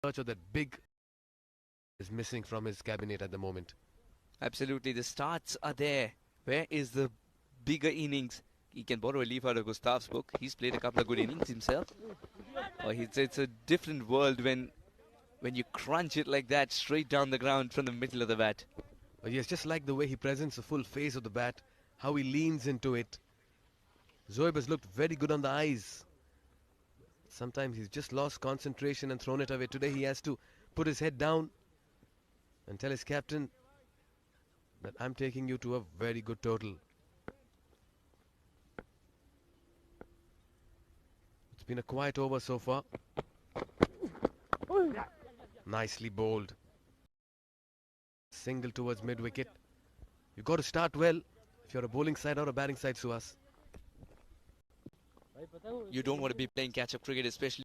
search of that big is missing from his cabinet at the moment. Absolutely, the starts are there. Where is the bigger innings? He can borrow a leaf out of Gustav's book. He's played a couple of good innings himself. It's a different world when you crunch it like that straight down the ground from the middle of the bat. But yes, just like the way he presents the full face of the bat, how he leans into it. Zoeb has looked very good on the eyes. Sometimes he's just lost concentration and thrown it away. Today he has to put his head down and tell his captain that I'm taking you to a very good total. It's been a quiet over so far. Nicely bowled. Single towards mid-wicket. You've got to start well if you're a bowling side or a batting side, Suhas. You don't want to be playing catch-up cricket, especially.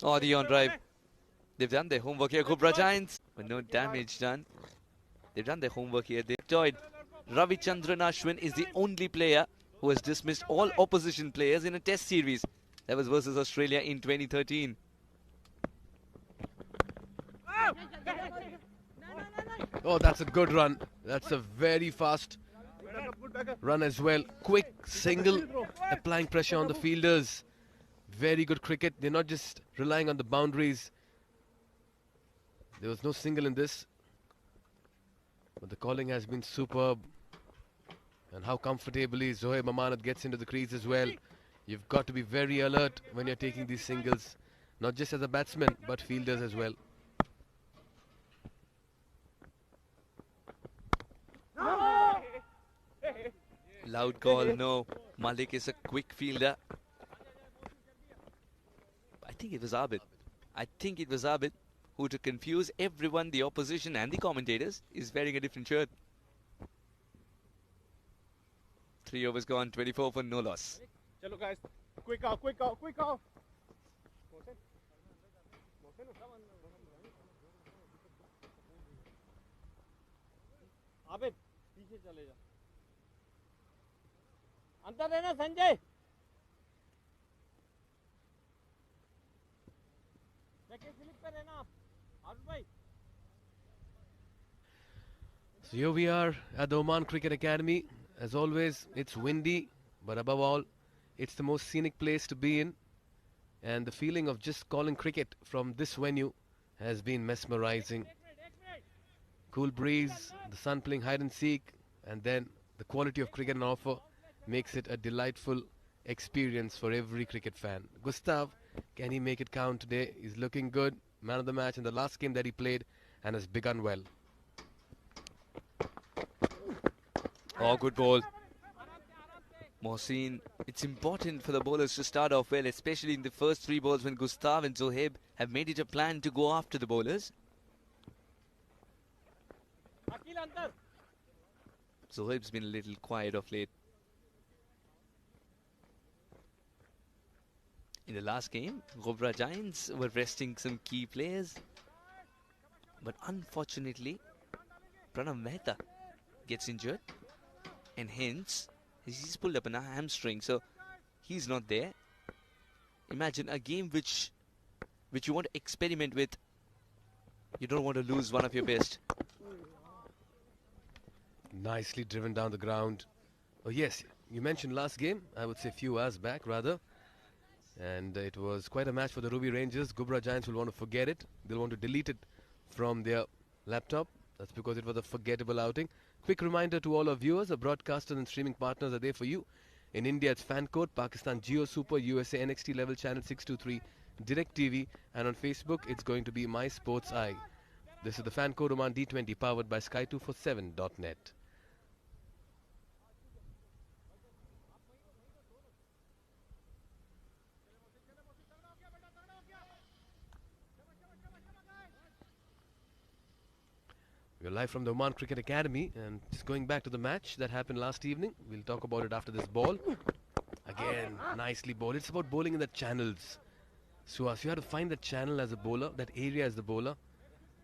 Oh, the on drive. They've done their homework here, Ghubrah Giants. But no damage done. They've done their homework here. They've enjoyed. Ravichandran Ashwin is the only player who has dismissed all opposition players in a test series. That was versus Australia in 2013. Oh, that's a good run. That's a very fast run as well. Quick single, applying pressure on the fielders. Very good cricket. They're not just relying on the boundaries. There was no single in this, but the calling has been superb. And how comfortably Zohaib Amanat gets into the crease as well. You've got to be very alert when you're taking these singles, not just as a batsman, but fielders as well. Loud call, no. Malik is a quick fielder. I think it was Abid who, to confuse everyone, the opposition and the commentators, is wearing a different shirt. 3 overs gone, 24 for no loss. Chalo guys, quick off, quick off, quick off. Abid, पीछे चले जा. अंदर रहना Sanjay. So here we are at the Oman Cricket Academy. As always, it's windy, but above all, it's the most scenic place to be in. And the feeling of just calling cricket from this venue has been mesmerizing. Cool breeze, the sun playing hide and seek, and then the quality of cricket on offer makes it a delightful experience for every cricket fan. Gustav, can he make it count today? He's looking good. Man of the match in the last game that he played and has begun well. Oh, good ball. Mohsin, it's important for the bowlers to start off well, especially in the first 3 balls when Gustav and Zohaib have made it a plan to go after the bowlers. Zohaib's been a little quiet of late. In the last game, Ghubrah Giants were resting some key players. But unfortunately, Pranav Mehta gets injured. And hence, he's pulled up a hamstring. So, he's not there. Imagine a game which you want to experiment with. You don't want to lose one of your best. Nicely driven down the ground. Oh yes, you mentioned last game. I would say few hours back rather. And it was quite a match for the Ruwi Rangers. Ghubrah Giants will want to forget it. They'll want to delete it from their laptop. That's because it was a forgettable outing. Quick reminder to all our viewers, our broadcasters and streaming partners are there for you. In India, it's Fan Code, Pakistan Geo Super, USA NXT Level Channel 623, Direct TV, and on Facebook, it's going to be My Sports Eye. This is the Fan Code Oman D20, powered by Sky247.net. We're live from the Oman Cricket Academy, and just going back to the match that happened last evening. We'll talk about it after this ball. Again, nicely bowled. It's about bowling in the channels. Suhas, you have to find the channel as a bowler, that area as the bowler,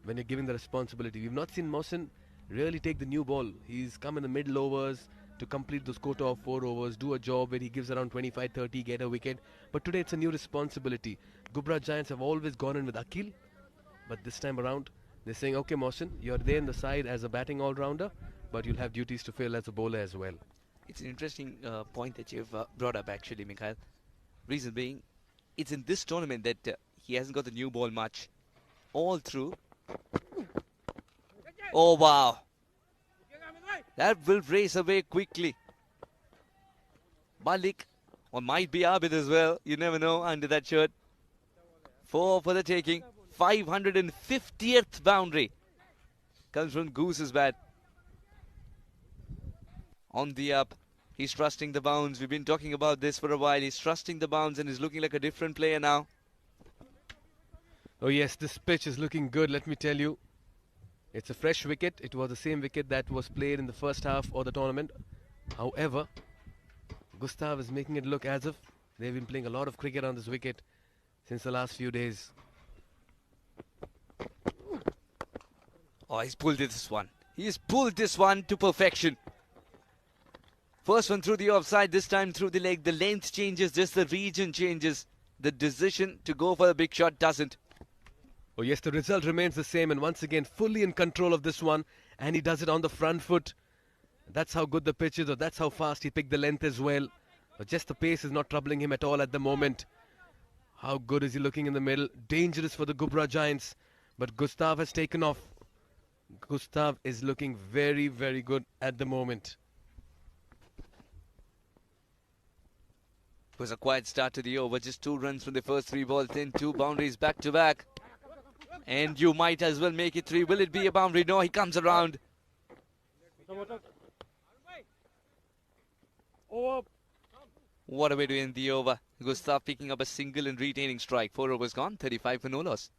when you're giving the responsibility. We've not seen Mohsin really take the new ball. He's come in the middle overs to complete those quota of 4 overs, do a job where he gives around 25-30, get a wicket. But today it's a new responsibility. Ghubrah Giants have always gone in with Akil, but this time around, they're saying, okay, Mohsin, you're there in the side as a batting all-rounder, but you'll have duties to fill as a bowler as well. It's an interesting point that you've brought up, actually, Mikhail. Reason being, it's in this tournament that he hasn't got the new ball much. All through. Oh, wow. That will race away quickly. Malik, or might be Abid as well. You never know under that shirt. 4 for the taking. 550th boundary comes from Goose's bat. On the up, he's trusting the bounce. We've been talking about this for a while. He's trusting the bounce and is looking like a different player now. Oh yes, this pitch is looking good, let me tell you. It's a fresh wicket. It was the same wicket that was played in the first half of the tournament. However, Gustav is making it look as if they've been playing a lot of cricket on this wicket since the last few days. Oh, he's pulled this one. He's pulled this one to perfection. First one through the offside, this time through the leg. The length changes, just the region changes. The decision to go for the big shot doesn't. Oh yes, the result remains the same, and once again fully in control of this one, and he does it on the front foot. That's how good the pitch is, or that's how fast he picked the length as well. But just the pace is not troubling him at all at the moment. How good is he looking in the middle? Dangerous for the Ghubrah Giants, but Gustav has taken off. Gustav is looking very, very good at the moment. It was a quiet start to the over. Just 2 runs from the first 3 balls, then 2 boundaries back to back. And you might as well make it 3. Will it be a boundary? No, he comes around. What a way to end the over. Gustav picking up a single and retaining strike. 4 overs gone, 35 for no loss.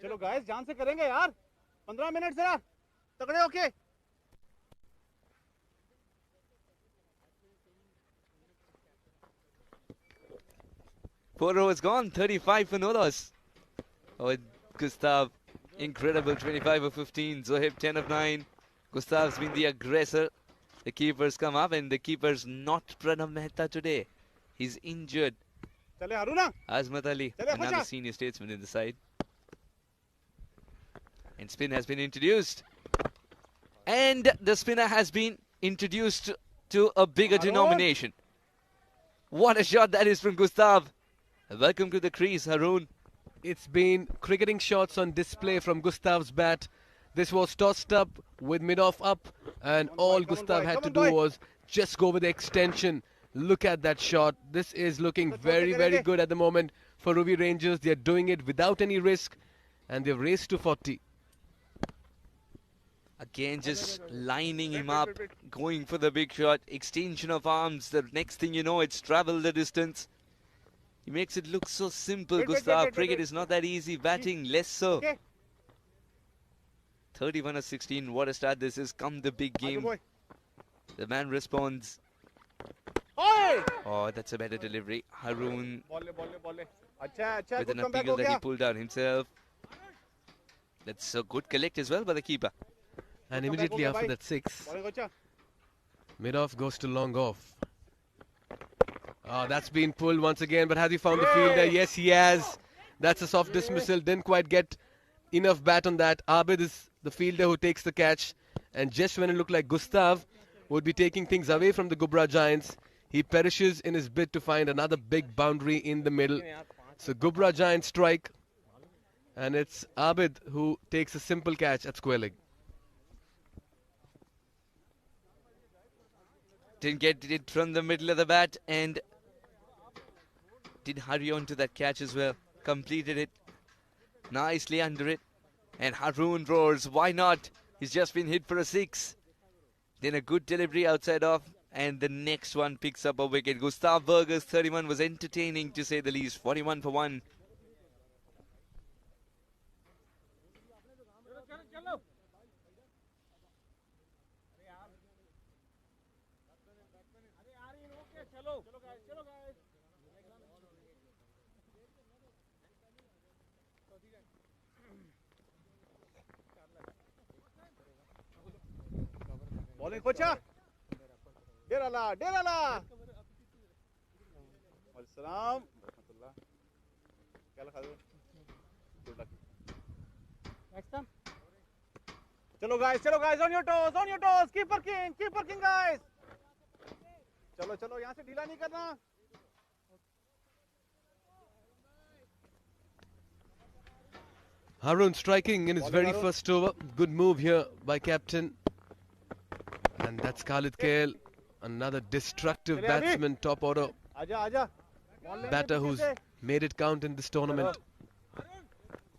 चलो guys जान से करेंगे यार 15 minute से यार तगड़े होके 4 overs gone, 35 for no loss. Oh, Gustav, incredible, 25 of 15. Zohib, 10 of 9. Gustav's been the aggressor. The keepers come up, and the keeper's not Pranav Mehta today. He's injured. चले हारूना Azmat Ali, another senior statesman in the side. And spin has been introduced. And the spinner has been introduced to a bigger denomination. What a shot that is from Gustav. Welcome to the crease, Haroon. It's been cricketing shots on display from Gustav's bat. This was tossed up with mid-off up, and all Gustav had to do was just go with the extension. Look at that shot. This is looking very, very good at the moment for Ruwi Rangers. They're doing it without any risk, and they've raced to 40. Again, just lining him up, going for the big shot, extension of arms. The next thing you know, it's traveled the distance. He makes it look so simple, Gustav. Cricket is not that easy. Batting, less so. 31 or 16. What a start this is. Come the big game. The man responds. Oh, that's a better delivery. Haroon with an appeal that he pulled out himself. That's a good collect as well by the keeper. And immediately after that 6, mid-off goes to long off. Oh, that's been pulled once again, but has he found the fielder? Yes, he has. That's a soft dismissal. Didn't quite get enough bat on that. Abid is the fielder who takes the catch. And just when it looked like Gustav would be taking things away from the Ghubrah Giants, he perishes in his bid to find another big boundary in the middle. So Ghubrah Giants strike. And it's Abid who takes a simple catch at square leg. Didn't get it from the middle of the bat and did hurry on to that catch as well. Completed it nicely under it. And Haroon roars, why not? He's just been hit for a 6. Then a good delivery outside off. And the next one picks up a wicket. Gustav Berger's 31 was entertaining to say the least. 41 for 1. Bowling Kocha. Derala. Assalam. Next time. Chalo guys, on your toes. Keep working guys. Chalo, यहाँ से ढीला नहीं करना. Haroon striking in his very first over. Good move here by captain. And that's Khalid Kale, another destructive batsman, top order batter who's made it count in this tournament.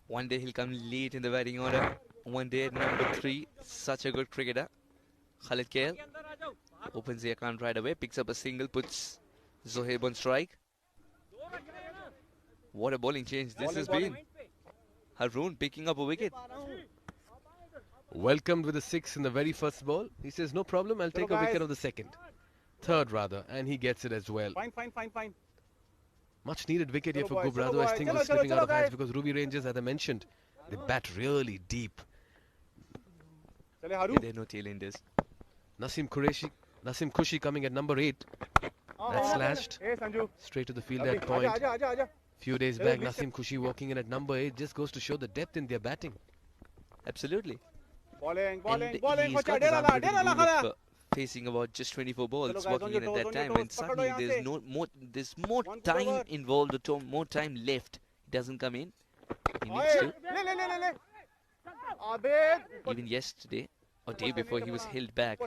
One day he'll come late in the batting order. One day at number 3, such a good cricketer. Khalid Kale opens the account right away, picks up a single, puts Zohaib on strike. What a bowling change this has been. Haroon picking up a wicket. Welcomed with a 6 in the very first ball. He says, no problem, I'll take a wicket of the third rather, and he gets it as well. Fine. Much needed wicket here for Ghubrah, though I think was slipping out of hands because Ruwi Rangers, as I mentioned, they bat really deep. There are no tail-enders. Nasim Khushi coming at number 8. That slashed straight to the field at point. Few days back, Nasim Khushi walking in at number 8 just goes to show the depth in their batting. Absolutely. Bowling. He's got this unbelievable rule of facing about just 24 balls, walking in at that time, and suddenly there's more time involved, or more time left. He doesn't come in. He needs to. Even yesterday, or day before, he was held back.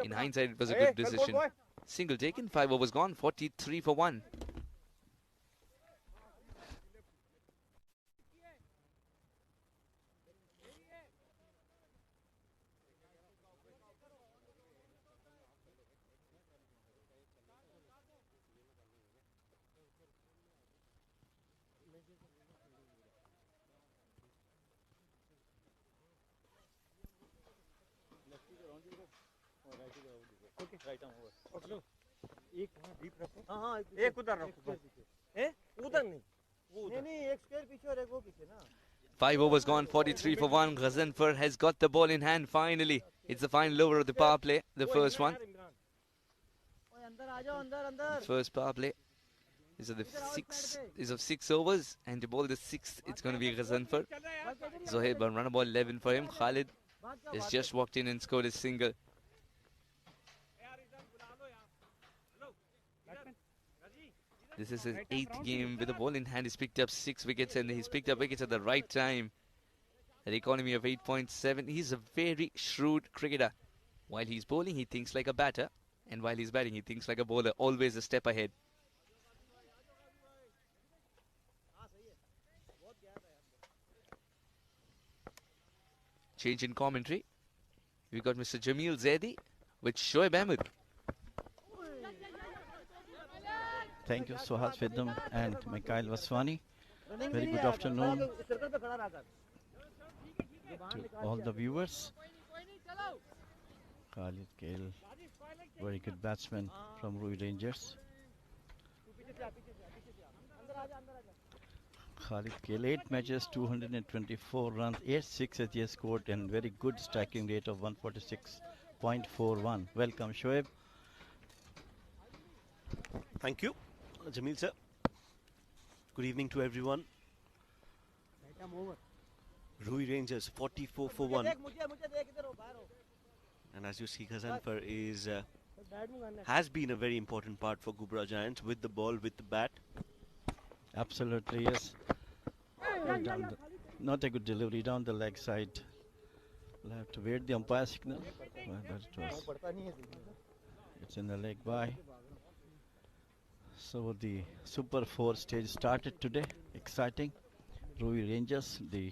In hindsight, it was a good decision. Single taken, 5 overs gone, 43 for 1. एक उधर रखो. उधर नहीं. एक square पीछे और एक वो पीछे ना. 5 overs gone, 43 for 1. Ghazanfar has got the ball in hand finally. It's the final over of the power play, the first one. First power play is of 6 overs, and to bowl the 6th, it's going to be Ghazanfar. Zohaib on run ball 11 for him. Khalid has just walked in and scored a single. This is his 8th game with the ball in hand. He's picked up 6 wickets and he's picked up wickets at the right time. An economy of 8.7. He's a very shrewd cricketer. While he's bowling, he thinks like a batter. And while he's batting, he thinks like a bowler. Always a step ahead. Change in commentary. We've got Mr. Jamil Zaidi with Shoaib Ahmed. Thank you, Suhas Vidam and Mikhail Vaswani. Very good afternoon to all the viewers. Khalid Kale, very good batsman from Ruwi Rangers. Khalid Kale, 8 matches, 224 runs, 8 sixes he has scored, and very good striking rate of 146.41. Welcome, Shoaib. Thank you, Jamil sir. Good evening to everyone. Ruwi Rangers 44 for 1. And as you see, Ghazanfar has been a very important part for Ghubrah Giants with the ball, with the bat. Absolutely, yes. Not a good delivery down the leg side. We'll have to wait the umpire signal. It's in the leg by. So the Super 4 stage started today. Exciting. Ruwi Rangers, the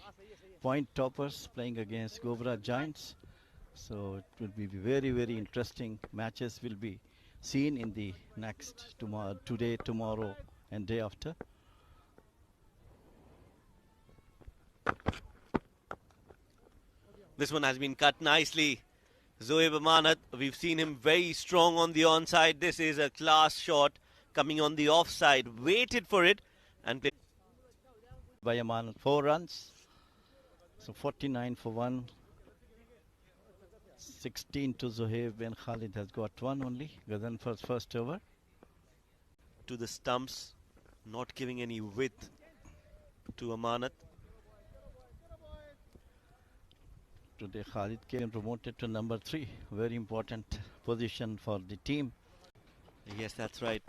point toppers, playing against Ghubrah Giants. So it will be very, very interesting matches will be seen in the next today, tomorrow and day after. This one has been cut nicely. Zoeb Amanat, we've seen him very strong on the onside. This is a class shot coming on the offside. Waited for it and played By Amanat, 4 runs. So 49 for 1. 16 to Zohaib, and Khalid has got 1 only. Ghazanfar's first over. to the stumps, not giving any width to Amanat. Today Khalid came promoted to number 3. Very important position for the team. Yes, that's right.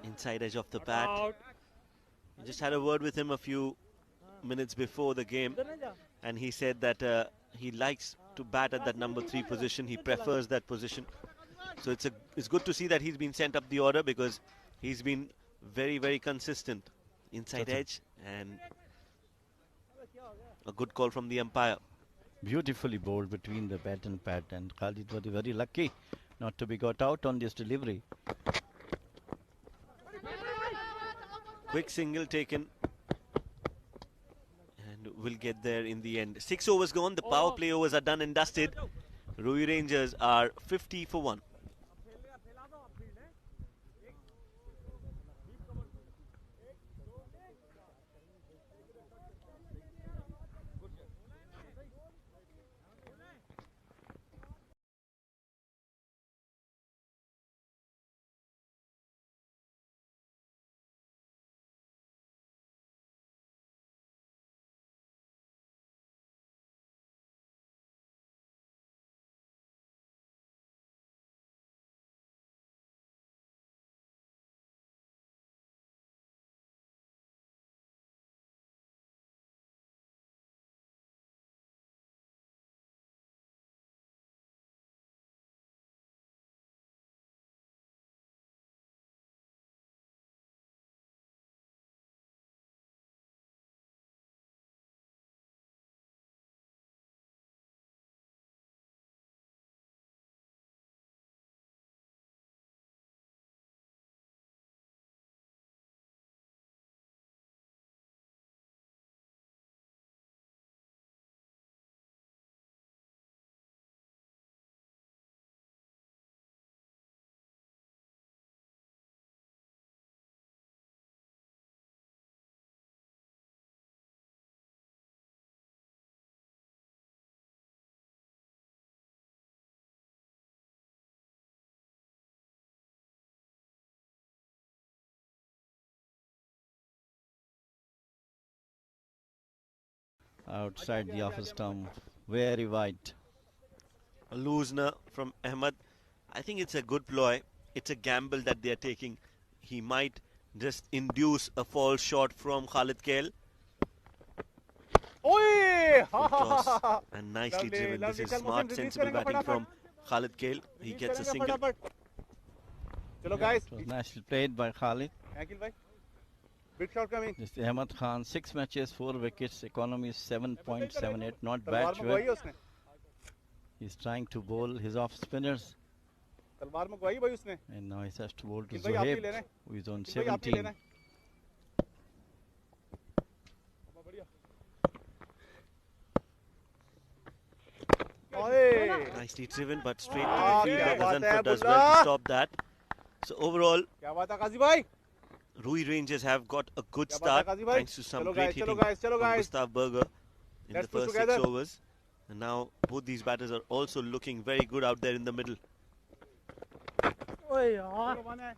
Inside edge of the bat. I just had a word with him a few minutes before the game, and he said that he likes to bat at that number 3 position. He prefers that position. So it's good to see that he's been sent up the order, because he's been very, very consistent. Inside edge, and a good call from the umpire. Beautifully bowled between the bat and pad, and Khalid was very lucky not to be got out on this delivery. Quick single taken, and we'll get there in the end. 6 overs gone, the power play overs are done and dusted. Ruwi Rangers are 50 for 1. Outside the office stump, very wide. A loosener from Ahmed. I think it's a good ploy. it's a gamble that they are taking. He might just induce a false shot from Khalid Kail. Oi! Full toss and nicely Lovely, driven. This lovely. is Chal, smart, Mohsin, sensible release batting करेंगे from Khalid Kail. He Release gets a करेंगे single. फटाफट. Chalo Yeah, guys. it was nicely played by Khalid. Akil bhai. Big shot coming. This is Ahmad Khan, 6 matches, 4 wickets, economy is 7.78, not bad. तलवार मंगवाई है उसने. He's trying to bowl his off spinners, तलवार मंगवाई भाई उसने. and now he has to bowl to Akil bhai, आप ही Zohaib, लेना है. who is on Akil bhai, आप ही 17. लेना है. Oi! Nicely driven, but straight to Ah, the field. क्या बात है, Gazanfar does Bulla. well to stop that. So overall, क्या बात है काजी भाई? Ruwi Rangers have got a good क्या बात है start काजी भाई? thanks to some चलो great guys, चलो hitting guys, चलो from guys. Gustav Berger in the Let's push first 6 together. overs. And now both these batters are also looking very good out there in the middle. One है.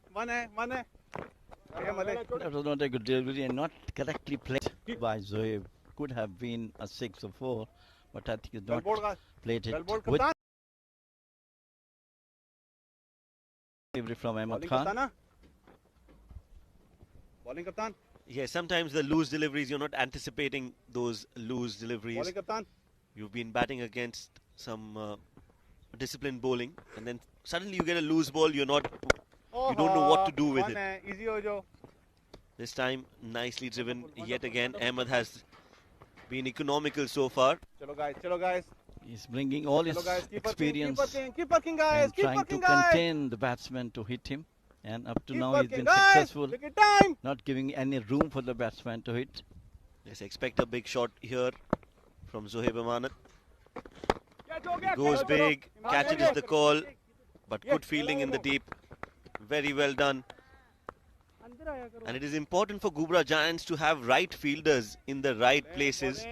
ये मले. That was not a good delivery and not correctly played by Zohaib. Could have been a 6 or 4, but I think he's not Bellboard का. played it Bellboard with कप्तान. delivery from Ahmad Bowling Khan. कप्तान ना. Bowling कप्तान. Yes, sometimes the loose deliveries, you're not anticipating those loose deliveries. Bowling कप्तान. You've been batting against some disciplined bowling, and then suddenly you get a loose ball, you don't know what to do with One it. है. Easy हो जो. This time, nicely driven yet again. Ahmed has been economical so far. चलो guys. He's bringing all his चलो guys. experience Keep working guys. and Keep trying to working guys. contain the batsman to hit him. And up to Keep now he's working been guys. successful, Wicket time. not giving any room for the batsman to hit. Let's expect a big shot here from Zohaib Amanat. Goes big, catches the call, but good fielding in the deep. Very well done. And it is important for Ghubrah Giants to have right fielders in the right places,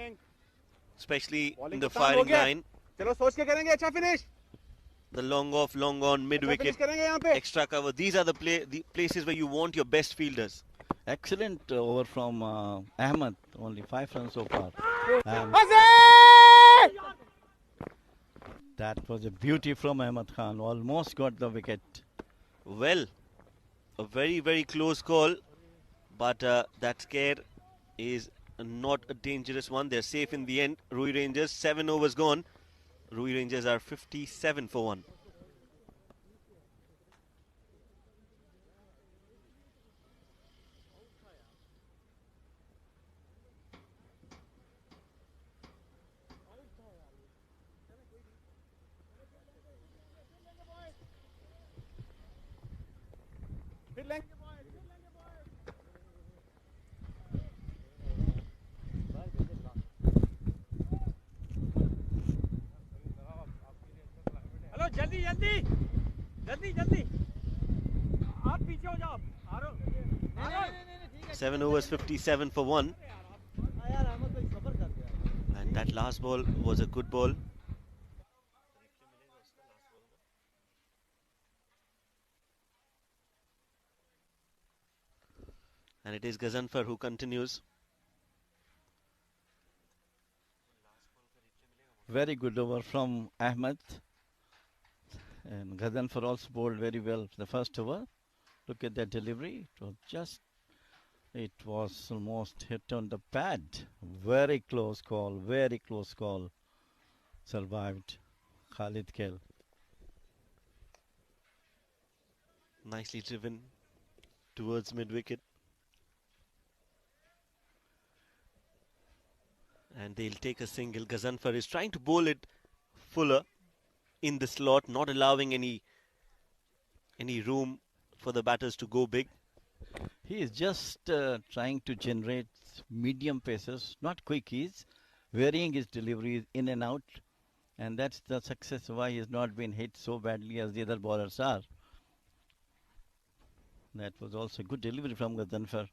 especially in the firing line. चलो सोच के करेंगे अच्छा finish. The long off, long on, mid Finish wicket, करेंगे यहाँ पे. extra cover. These are the places where you want your best fielders. Excellent over from Ahmed, only 5 runs so far. That was a beauty from Ahmed Khan, almost got the wicket. Well, a very, very close call, but that scare is not a dangerous one. They're safe in the end. Ruwi Rangers, 7 overs gone. Ruwi Rangers are 57 for 1. Hello जल्दी जल्दी जल्दी जल्दी आप पीछे हो जाओ आ रहे हो 7 overs, 57 for 1. And that last ball was a good ball. And it is Gazanfar who continues. Very good over from Ahmed. And Gazanfar also bowled very well the first over. Look at that delivery. It was almost hit on the pad. Very close call, very close call. Survived Khalid Kail. Nicely driven towards mid-wicket. And they'll take a single. Gazanfar is trying to bowl it fuller in the slot, not allowing any room for the batters to go big. He is just trying to generate medium paces, not quickies, varying his deliveries in and out. And that's the success why he has not been hit so badly as the other bowlers are. That was also good delivery from Gazanfar.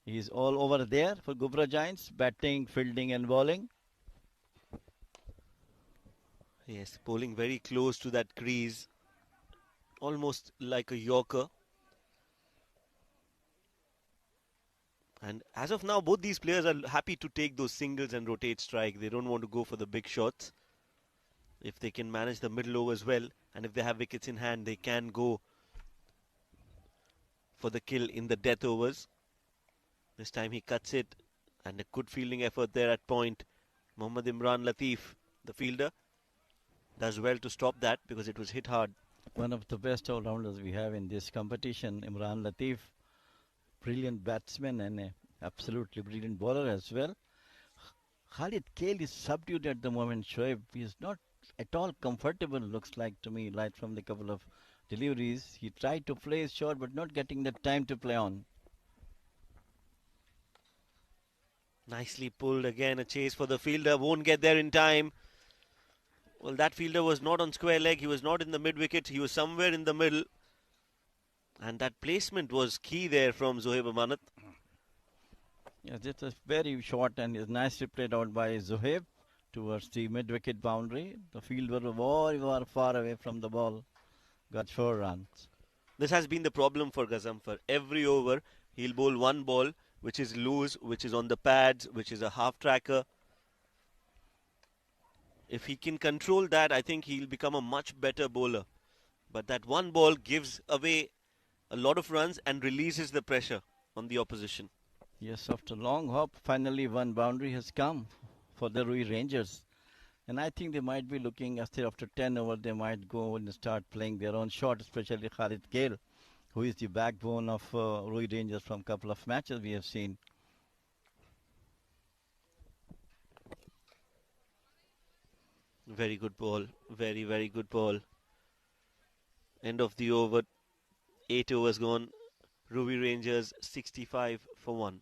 He is all over there for Ghubrah Giants, batting, fielding and bowling. Yes, bowling very close to that crease, almost like a Yorker. And as of now, both these players are happy to take those singles and rotate strike. They don't want to go for the big shots. If they can manage the middle overs well, and if they have wickets in hand, they can go for the kill in the death overs. This time he cuts it, and a good fielding effort there at point. Mohammad Imran Latif, the fielder, does well to stop that because it was hit hard. One of the best all-rounders we have in this competition, Imran Latif. Brilliant batsman and a absolutely brilliant bowler as well. Khalid Kale is subdued at the moment, Shoaib. He is not at all comfortable, looks like to me, right from the couple of deliveries. He tried to play his shot, but not getting the time to play on. Nicely pulled again, a chase for the fielder, won't get there in time. Well, that fielder was not on square leg, he was not in the mid-wicket, he was somewhere in the middle. And that placement was key there from Zohaib Amanat. Yes, it was very short and is nicely played out by Zohaib towards the mid-wicket boundary. The fielder was very far away from the ball, got 4 runs. This has been the problem for Gazamfar. Every over, he'll bowl one ball, which is loose, which is on the pads, which is a half-tracker. If he can control that, I think he'll become a much better bowler. But that one ball gives away a lot of runs and releases the pressure on the opposition. Yes, after long hop, finally one boundary has come for the Ruwi Rangers. And I think they might be looking, after 10 overs, they might go and start playing their own shot, especially Khalid Kale, who is the backbone of Ruwi Rangers from a couple of matches we have seen. Very good ball. Very, very good ball. End of the over. 8 overs gone. Ruwi Rangers 65 for 1.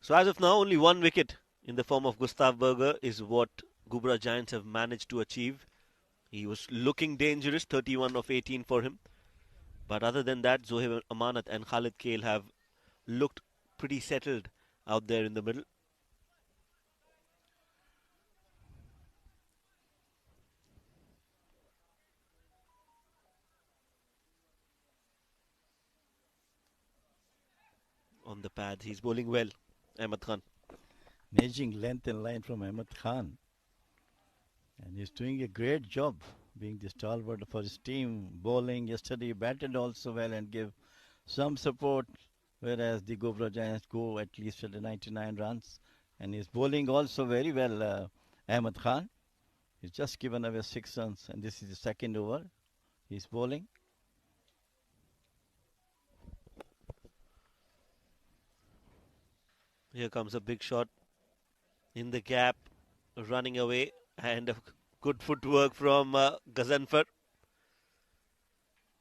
So as of now, only one wicket in the form of Gustav Berger is what Ghubrah Giants have managed to achieve. He was looking dangerous, 31 of 18 for him. But other than that, Zohaib Amanat and Khalid Kale have looked pretty settled out there in the middle. On the pads, he's bowling well, Ahmed Khan. Amazing length and line from Ahmed Khan. And he's doing a great job being the stalwart for his team. Bowling yesterday, batted also well and give some support, whereas the Ghubrah Giants go at least for the 99 runs. And he's bowling also very well, Ahmed Khan. He's just given away 6 runs, and this is the second over. He's bowling. Here comes a big shot in the gap, running away, and a good footwork from Gazanfar.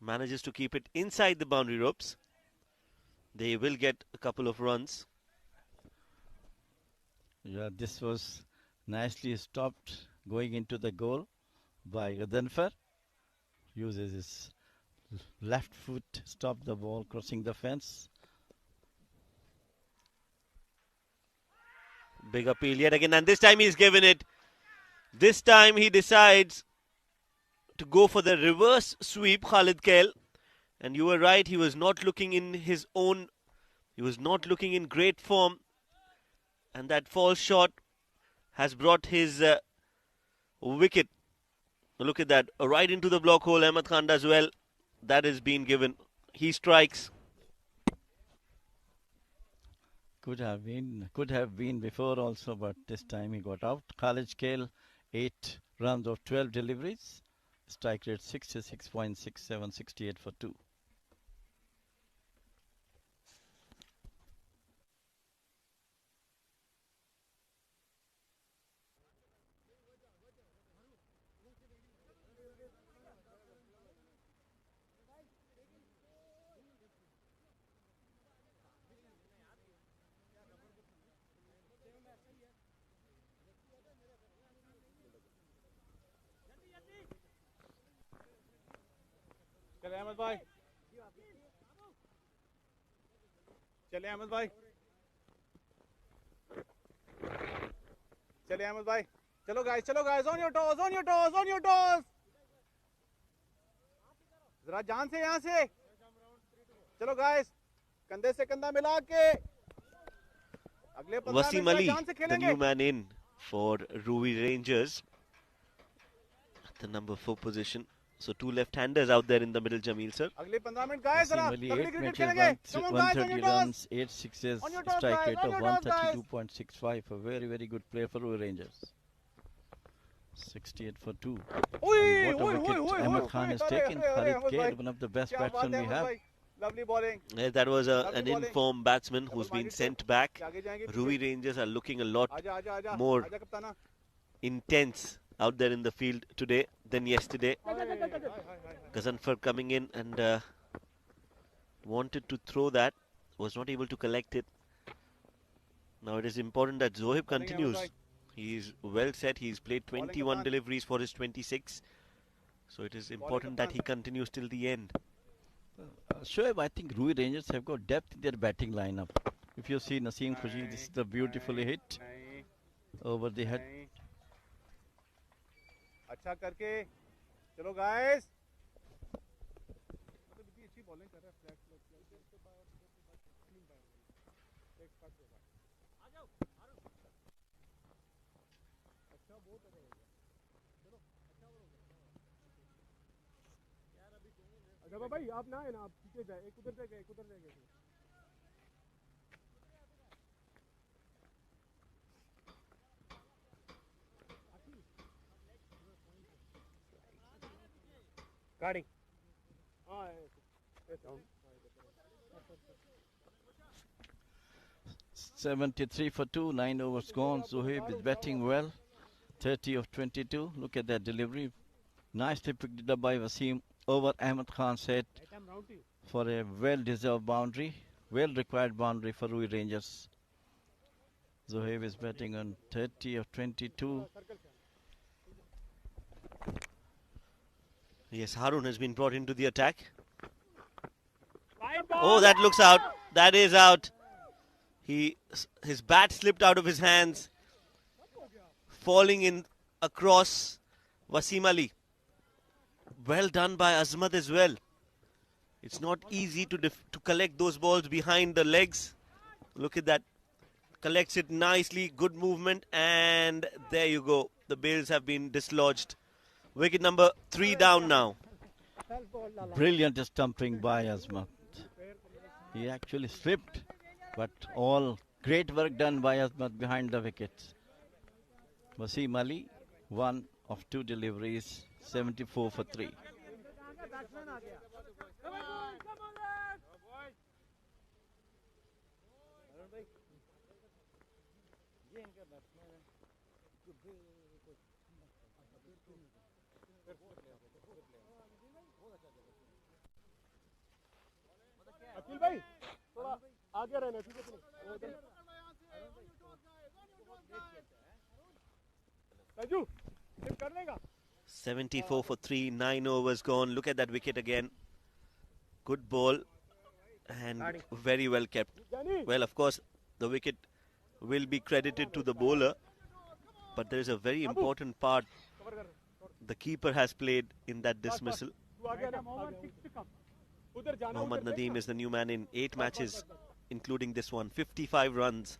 Manages to keep it inside the boundary ropes. They will get a couple of runs. Yeah, this was nicely stopped going into the goal by Gazanfar. Uses his left foot, stop the ball crossing the fence. Big appeal yet again, and this time he's given it. This time he decides to go for the reverse sweep, Khalid Kale. And you were right, he was not looking in his own, he was not looking in great form. And that false shot has brought his wicket. Look at that, right into the block hole. Ahmed Khan does well. That has been given. He strikes. Could have been before also, but this time he got out. Khalid Kale, 8 runs of 12 deliveries. Strike rate 66.67, 68 for 2. चले अहमद भाई चले अहमद भाई चले अहमद भाई चलो guys on your toes जरा जान से यहाँ से चलो गाइस कंधे से कंधा मिला के अगले 15 Wasim मिनट Ali, जान से the खेलेंगे new man in for Ruwi Rangers at the number 4 position. So two left-handers out there in the middle, Jamil sir. अगले 15 मिनट गाइस जरा Wasim Ali, तगड़ी 8 क्रिकेट matches, खेलेंगे come on guys on 130 your toes runs, 8 sixes, On your toes, strike guys, rate on of your toes, guys. 132.65. A very, very good player for Ruwi Rangers. 68 for 2. Oi, And what a oi, wicket oi, oi, Ahmed oi, Khan has oi, taken. oi, oi, Khalid Ahmed Kher, bhai. one of the best क्या बात batsmen है we Ahmad have. भाई lovely bowling Yes, that was Lovely an bowling. informed batsman who's been Double-minded sent back. आगे जाएंगे Ruwi Rangers are looking a lot आजा आजा आजा more आजा कप्ताना intense out there in the field today than yesterday. Hi, hi, hi, hi, hi. Gazanfar coming in and wanted to throw that, was not able to collect it. Now it is important that Zohib Bowling, Ahmed continues. bhai. He's well set. He's played Bowling, 21 Kaptan. deliveries for his 26. So it is important that he continues till the end. Shoaib, I think Ruwi Rangers have got depth in their batting lineup. If you see Naseem Khushi, this is the beautifully hit नहीं, over the head. नहीं. अच्छा करके चलो guys मतलब इतनी अच्छी bowling कर रहा है फ्लैट एक शॉट होगा आ जाओ अच्छा बहुत अच्छा हो गया चलो अच्छा हो गया यार अभी अच्छा भाई आप ना है ना आप पीछे जाए एक उधर जाएगा एक उधर जाएगा Guarding. 73 for 2, 9 overs gone. Zohib is batting well. 30 of 22. Look at that delivery. Nicely picked it up by Wasim over Ahmed Khan's head for a well-deserved boundary. Well-required boundary for Ruwi Rangers. Zohib is batting on 30 of 22. Yes, Harun has been brought into the attack. Oh, that looks out. That is out. His bat slipped out of his hands, falling in across Wasim Ali. Well done by Azmat as well. It's not easy to collect those balls behind the legs. Look at that. Collects it nicely. Good movement. And there you go. The bails have been dislodged. Wicket number 3 down now. Brilliant stumping by Azmat. He actually slipped, but all great work done by Azmat behind the wickets. Wasim Ali, 1 of 2 deliveries, 74 for 3. अखिल भाई थोड़ा आगे रहना ठीक है राजू सिर्फ कर लेगा 74 for 3, 9 overs gone. Look at that wicket again. Good ball and very well kept. Well, of course, the wicket will be credited to the bowler, but there is a very important part the keeper has played in that dismissal. Mohammad Nadeem is the new man in 8 matches, including this one. 55 runs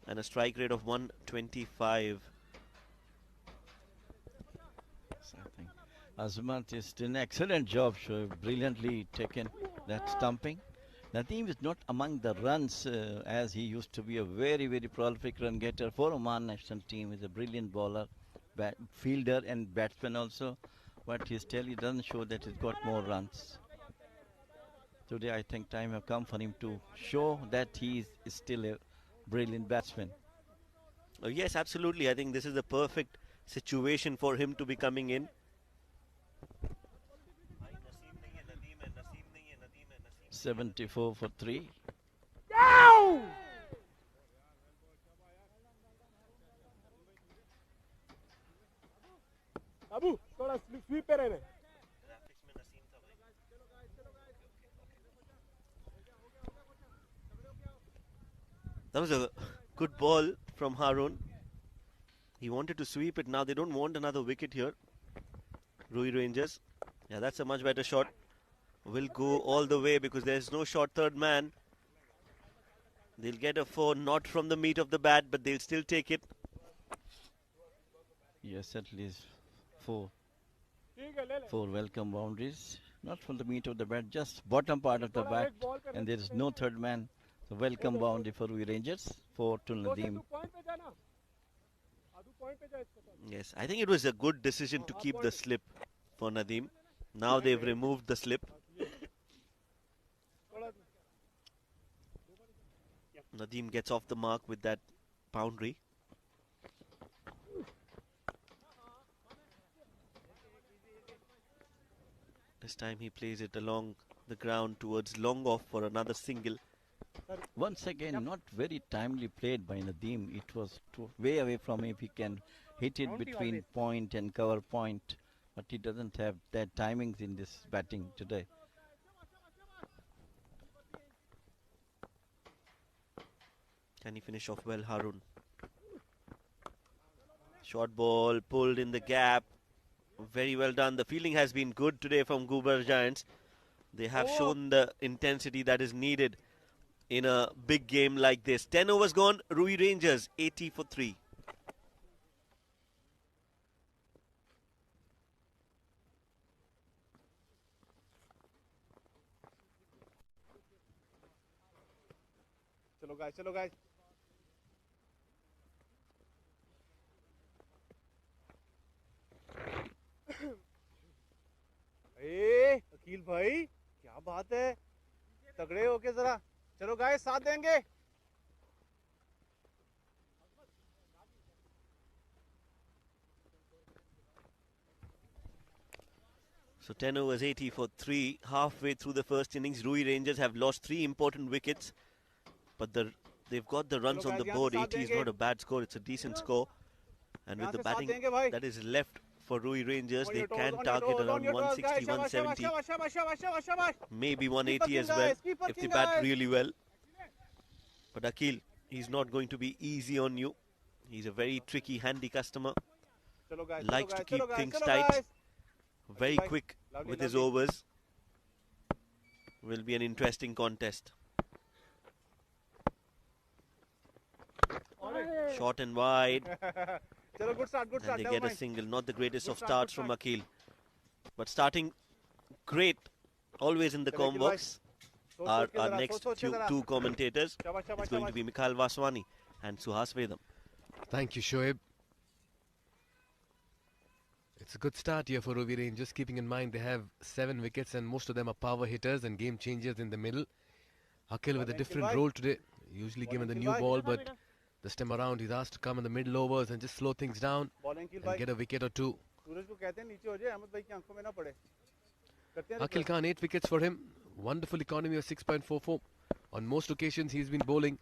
and a strike rate of 125. Azmat is doing an excellent job, brilliantly taken that stumping. Nadeem is not among the runs as he used to be a very, very prolific run getter for Oman national team. He's a brilliant bowler, fielder and batsman also. But his tally doesn't show that he's got more runs. Today I think time has come for him to show that he is still a brilliant batsman. Oh, yes, absolutely. I think this is the perfect situation for him to be coming in. 74 for 3. Abu थोड़ा SVEEP पे रहना That was a good ball from Harun. He wanted to sweep it. Now they don't want another wicket here. Ruwi Rangers. Yeah, that's a much better shot. will go all the way because there's no short third man. They'll get a 4, not from the meat of the bat, but they'll still take it. Yes, at least four welcome boundaries. Not from the meat of the bat, just bottom part of the bat. And there is no third man. So welcome boundary for Ruwi Rangers. 4 to Nadeem. Yes, I think it was a good decision to keep the slip for Nadeem. Now they've removed the slip. Nadeem gets off the mark with that boundary. This time he plays it along the ground towards long off for another single. Once again, not very timely played by Nadeem. It was way away from him. He can hit it between point and cover point, but he doesn't have that timings in this batting today. Can he finish off well, Harun? Short ball pulled in the gap. Very well done. The fielding has been good today from Ghubrah Giants. They have shown the intensity that is needed in a big game like this. 10 overs gone. Ruwi Rangers 80 for 3. Chalo guys. Aqeel भाई क्या बात है, तगड़े होके जरा चलो guys, साथ देंगे. So 10 overs 80 for 3. Halfway through the first innings, Ruwi Rangers have lost 3 important wickets, but they've got the runs on the board. 80 is not a bad score, it's a decent score. And with the batting that is left for Ruwi Rangers, they can target around 160, 170, maybe 180 as well if they bat really well. But Akil, he's not going to be easy on you. He's a very tricky, handy customer. Likes to keep things tight. Very quick with his overs. Will be an interesting contest. Short and wide. And they get a single. Not the greatest of starts from Akil, but starting great. Always in the comm box are our next two commentators. It's going to be Mikhail Vaswani and Suhas Vedam. Thank you, Shoaib. It's a good start here for Ruwi Rangers, keeping in mind they have 7 wickets and most of them are power hitters and game changers in the middle. Akil with a different role today, usually given the new ball, but this time around he's asked to come in the middle overs and just slow things down and get a wicket or two. Akil Khan, 8 wickets for him, wonderful economy of 6.44. On most occasions he's been bowling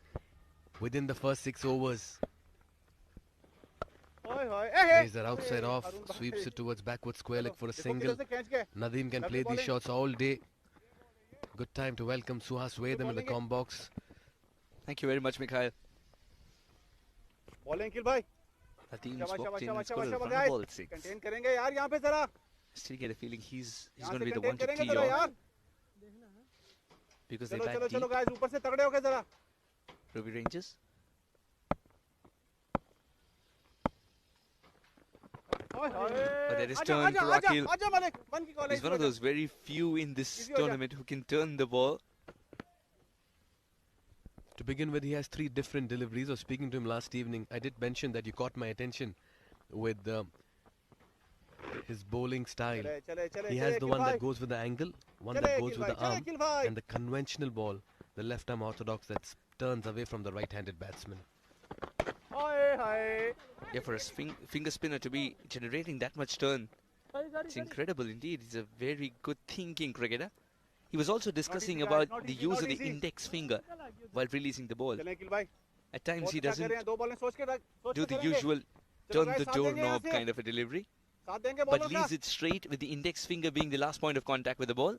within the first 6 overs. Plays that outside off, sweeps it towards backward square leg for a single. Nadeem can play these shots all day. Good time to welcome Suhas Vedam in the comm box. Thank you very much, Mikhail. Nadeem's walked in and scored a run ball at 6. Still get a feeling he's going to be the one to tee off, because they bat deep. Ruwi Rangers. But there is turn for Akil. He's one of those very few in this tournament who can turn the ball. To begin with, he has 3 different deliveries. I was speaking to him last evening. I did mention that you caught my attention with his bowling style. He has the one that goes with the angle, one that goes with the arm, and the conventional ball, the left arm orthodox that turns away from the right-handed batsman. Yeah, for a finger spinner to be generating that much turn, it's incredible indeed. He's a very good thinking cricketer. He was also discussing about the use of the index finger while releasing the ball. At times he doesn't do the usual turn the doorknob kind of a delivery, but leaves it straight with the index finger being the last point of contact with the ball.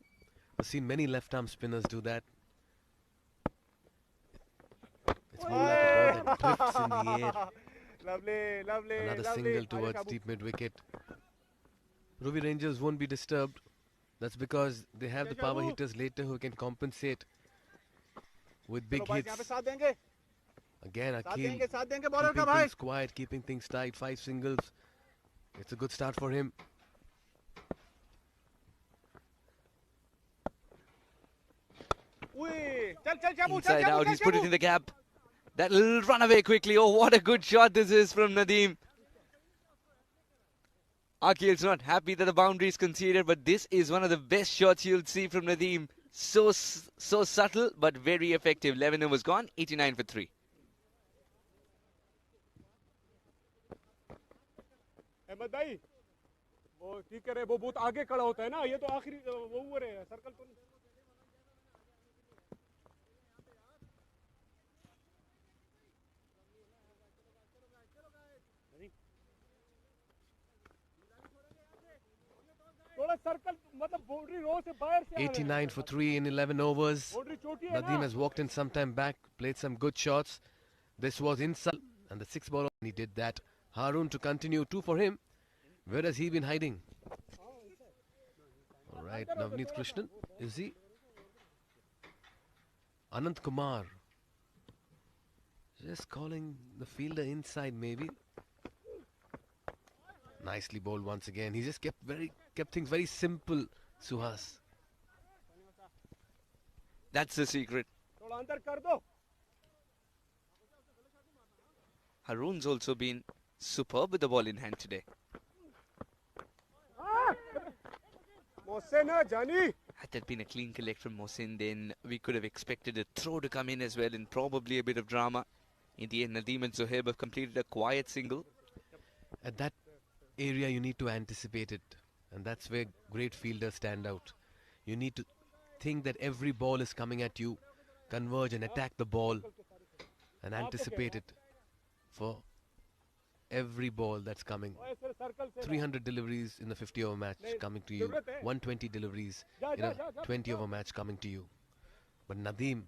I've seen many left-arm spinners do that. It's more like a ball that drifts in the air. Another single towards deep mid-wicket. Ruwi Rangers won't be disturbed. That's because they have the power hitters later who can compensate with big चलो भाई यहाँ पे hits. साथ देंगे Again, साथ Akil देंगे bowler keeping का भाई things quiet, keeping things tight. 5 singles. It's a good start for him. उई चल चल चाबू चल Inside चाबू out, चल he's put it चाबू in the gap. That little run away quickly. Oh, what a good shot this is from Nadeem. Akil's not happy that the boundary is conceded, but this is one of the best shots you'll see from Nadeem. So subtle, but very effective. 11 overs gone, 89 for 3. Ahmad भाई वो ठीक है वो बहुत आगे खड़ा होता है ना ये तो आखिरी वो ओवर है सर्कल तो नहीं थोड़ा सर्कल मतलब बाउंड्री रो से बाहर से 89 for 3 in 11 overs. बाउंड्री छोटी है Nadeem ना has walked in some time back, played some good shots. This was inside, and the 6th ball, and he did that. Harun to continue, 2 for him. Where has he been hiding? All right, Navneet Krishnan, is he? Anant Kumar. Just calling the fielder inside, maybe. Nicely bowled once again. He just kept things very simple, Suhas. That's the secret. थोड़ा अंदर कर दो Harun's also been superb with the ball in hand today. Mohsin जानी Had that been a clean collect from Mohsin, then we could have expected a throw to come in as well and probably a bit of drama. In the end, Nadeem and Zohaib have completed a quiet single. At that area, you need to anticipate it. And that's where great fielders stand out. You need to think that every ball is coming at you, converge and attack the ball, and anticipate it for every ball that's coming. 300 deliveries in the 50-over match coming to you. 120 deliveries in a 20-over match coming to you. But Nadeem,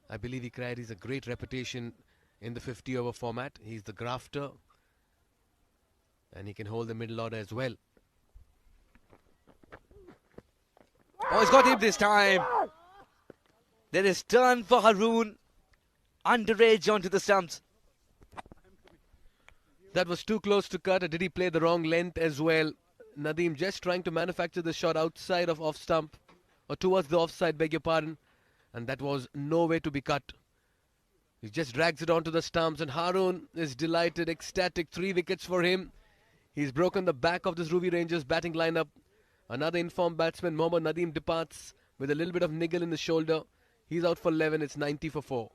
I believe he carries a great reputation in the 50-over format. He's the grafter, and he can hold the middle order as well. Oh, he's got him this time. There is turn for Haroon. Under edge onto the stumps. That was too close to cut. Or did he play the wrong length as well? Nadeem just trying to manufacture the shot outside of off stump, or towards the offside, beg your pardon. And that was no way to be cut. He just drags it onto the stumps, and Haroon is delighted, ecstatic. 3 wickets for him. He's broken the back of this Ruwi Rangers batting lineup. Another informed batsman, Mohammad Nadeem, departs with a little bit of niggle in the shoulder. He's out for 11. It's 90 for 4.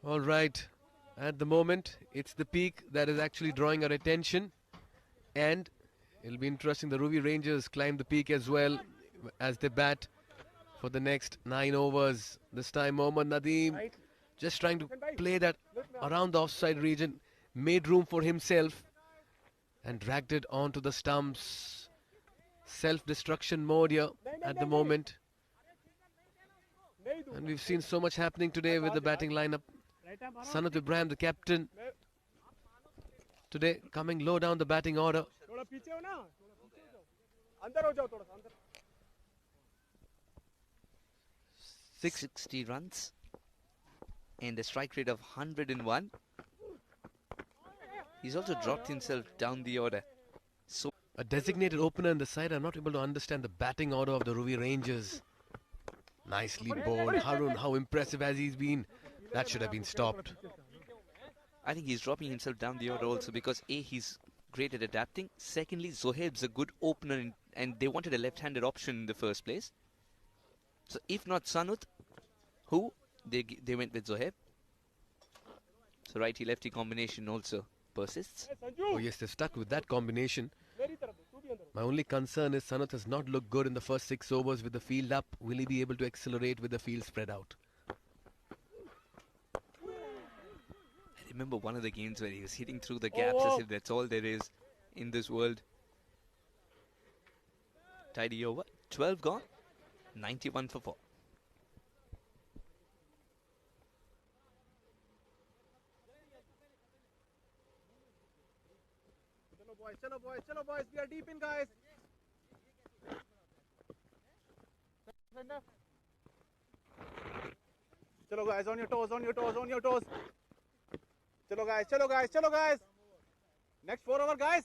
All right, at the moment it's the peak that is actually drawing our attention, and it'll be interesting. The Ruwi Rangers climb the peak as well as they bat for the next 9 overs. This time Mohammad Nadeem just trying to play that around the offside region, made room for himself and dragged it onto the stumps. Self-destruction mode here at the moment. And we've seen so much happening today with the batting lineup. Sanat Ibrahim, the captain, today coming low down the batting order. 60 runs and a strike rate of 101. He's also dropped himself down the order. So A designated opener in the side. I'm not able to understand the batting order of the Ruwi Rangers. Nicely bowled. Haroon, how impressive has he been? That should have been stopped. I think he's dropping himself down the order also because A, he's great at adapting. Secondly, Zohaib's a good opener and they wanted a left-handed option in the first place. So if not Sanut, who? They went with Zohaib. So righty-lefty combination also persists. Oh yes, they're stuck with that combination. My only concern is Sanat has not looked good in the first 6 overs with the field up. Will he be able to accelerate with the field spread out? I remember one of the games where he was hitting through the gaps as if that's all there is in this world. Tidy over. 12 gone. 91 for 4. Chalo boys, we are deep in, guys. Chalo guys, on your toes, on your toes, on your toes. Chalo guys, chalo guys, chalo guys. Next 4 over, guys.